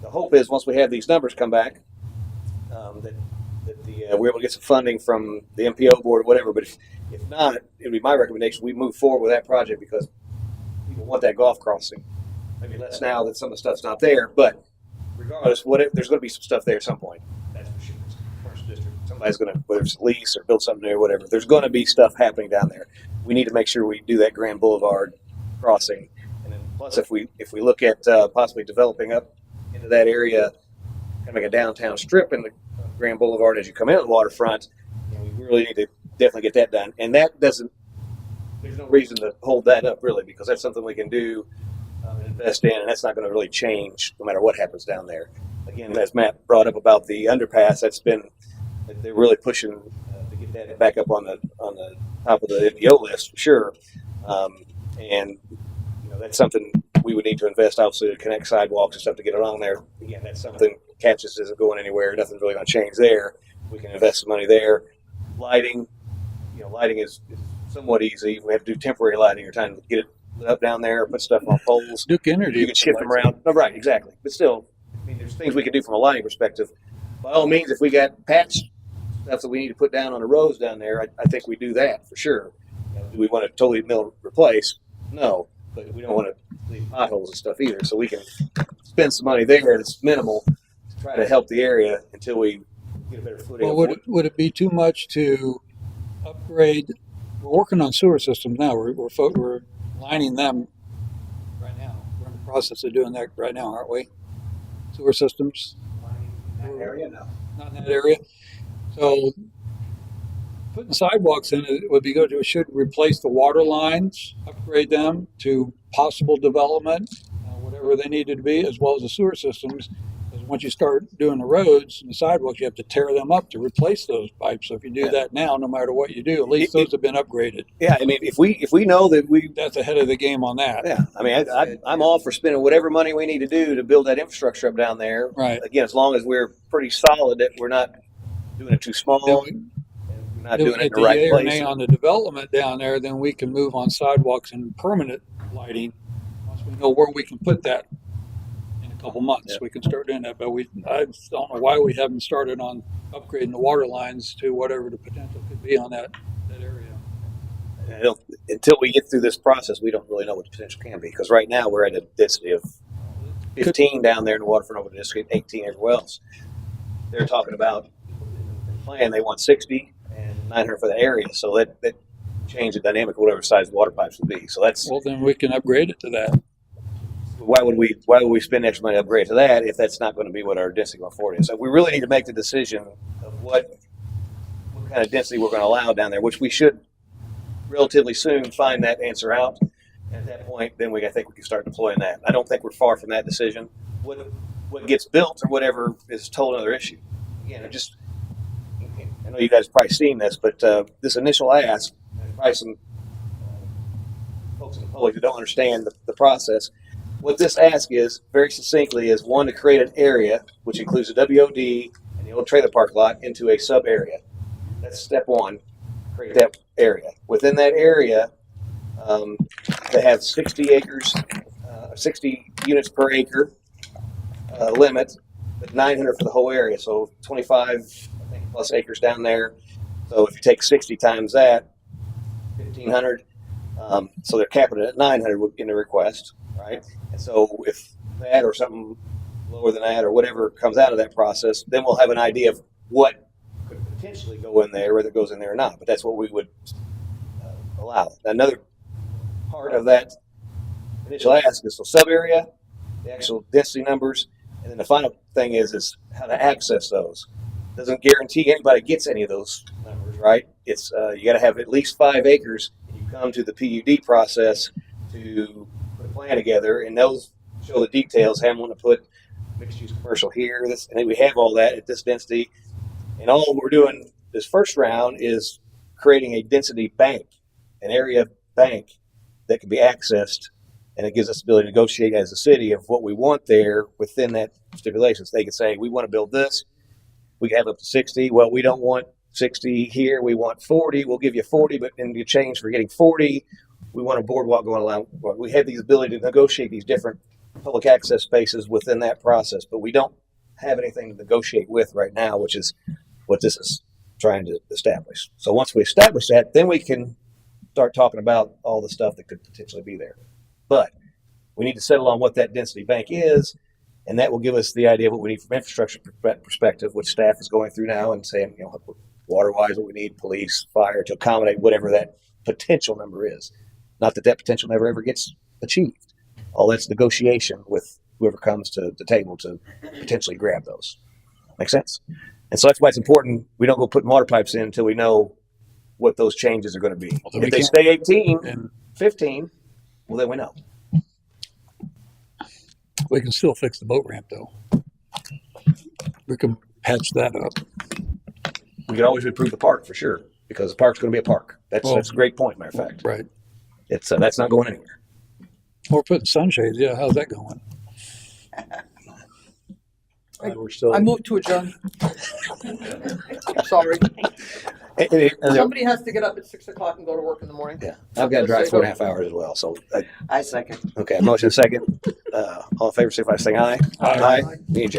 the hope is once we have these numbers come back, that that we're able to get some funding from the MPO board or whatever. But if not, it would be my recommendation we move forward with that project because people want that golf crossing. Maybe less now that some of the stuff's not there, but regardless, there's going to be some stuff there at some point. That's for sure. It's a commercial district. Somebody's going to, whether it's lease or build something there or whatever, there's going to be stuff happening down there. We need to make sure we do that Grand Boulevard crossing. And then plus, if we look at possibly developing up into that area, kind of like a downtown strip in the Grand Boulevard as you come in on the waterfront, we really need to definitely get that done. And that doesn't, there's no reason to hold that up really because that's something we can do and invest in, and that's not going to really change no matter what happens down there. Again, as Matt brought up about the underpass, they're really pushing to get that back up on the top of the NPO list for sure. And that's something we would need to invest, obviously, to connect sidewalks and stuff to get it on there. Again, that's something Catches isn't going anywhere. Nothing's really going to change there. We can invest some money there. Lighting, lighting is somewhat easy. We have to do temporary lighting or trying to get it lit up down there, put stuff on poles.
Duke Energy.
You can shift them around. No, right, exactly. But still, there's things we can do from a lighting perspective. By all means, if we got patch stuff that we need to put down on the roads down there, I think we do that for sure. Do we want to totally replace? No, but we don't want to leave potholes and stuff either. So we can spend some money there that's minimal to try to help the area until we get a better footing.
Well, would it be too much to upgrade? We're working on sewer systems now. We're lining them right now. We're in the process of doing that right now, aren't we? Sewer systems.
Area now.
Not in that area. So putting sidewalks in it would be good. We should replace the water lines, upgrade them to possible development, whatever they needed to be, as well as the sewer systems. Because once you start doing the roads and the sidewalks, you have to tear them up to replace those pipes. So if you do that now, no matter what you do, at least those have been upgraded.
Yeah, if we know that
that's ahead of the game on that.
Yeah, I'm all for spending whatever money we need to do to build that infrastructure up down there.
Right.
Again, as long as we're pretty solid that we're not doing it too small. We're not doing it in the right place.
On the development down there, then we can move on sidewalks and permanent lighting. Once we know where we can put that in a couple months, we can start doing that. But I don't know why we haven't started on upgrading the water lines to whatever the potential could be on that area.
Until we get through this process, we don't really know what the potential can be. Because right now we're at a density of 15 down there in the waterfront over the district, 18 everywhere else. They're talking about in the plan they want 60 and 900 for the area. So that change the dynamic of whatever size the water pipes would be. So that's
then we can upgrade it to that.
Why would we spend extra money to upgrade to that if that's not going to be what our density going forward is? So we really need to make the decision of what kind of density we're going to allow down there, which we should relatively soon find that answer out. And at that point, then I think we can start deploying that. I don't think we're far from that decision. What gets built or whatever is a total other issue. Again, I know you guys have probably seen this, but this initial ask, there's probably some folks in the public that don't understand the process. What this ask is, very succinctly, is one, to create an area, which includes the WOD and the old trailer park lot, into a sub area. That's step one, create that area. Within that area, they have 60 acres, 60 units per acre limit, but 900 for the whole area. So 25, I think, plus acres down there. So if you take 60 times that, 1,500. So they're capping it at 900 in the request, right? And so if that or something lower than that or whatever comes out of that process, then we'll have an idea of what could potentially go in there, whether it goes in there or not. But that's what we would allow. Another part of that initial ask is the sub area, the actual density numbers, and then the final thing is how to access those. Doesn't guarantee anybody gets any of those numbers, right? It's you got to have at least 5 acres. And you come to the PUD process to put a plan together, and those show the details. How I'm going to put mixed-use commercial here, this, and then we have all that at this density. And all we're doing this first round is creating a density bank, an area bank that can be accessed, and it gives us the ability to negotiate as a city of what we want there within that stipulations. They can say, we want to build this. We can have up to 60. Well, we don't want 60 here. We want 40. We'll give you 40, but in exchange for getting 40, we want a boardwalk going along. We have the ability to negotiate these different public access spaces within that process, but we don't have anything to negotiate with right now, which is what this is trying to establish. So once we establish that, then we can start talking about all the stuff that could potentially be there. But we need to settle on what that density bank is, and that will give us the idea of what we need from infrastructure perspective, which staff is going through now and saying, water-wise, what we need, police, fire, to accommodate whatever that potential number is. Not that potential never ever gets achieved. All that's negotiation with whoever comes to the table to potentially grab those. Make sense? And so that's why it's important we don't go putting water pipes in until we know what those changes are going to be.
Well, then
If
we
they
can't-
stay 18,
And
15, well, then we know.
we can still fix the boat ramp though. We can patch that up.
We could always improve the park for sure, because the park's going to be a park. That's
Well,
a great point, matter of fact.
Right.
It's that's not going anywhere.
We're putting sunshades. Yeah. How's that going?
We're still.
I move to adjourn. Sorry.
And
Somebody has to get up at 6 o'clock and go to work in the morning.
yeah, I've got to drive 4.5 hours as well. So,
I second.
okay, motion second. All in favor, say by saying aye.
Aye.
Meeting adjourned.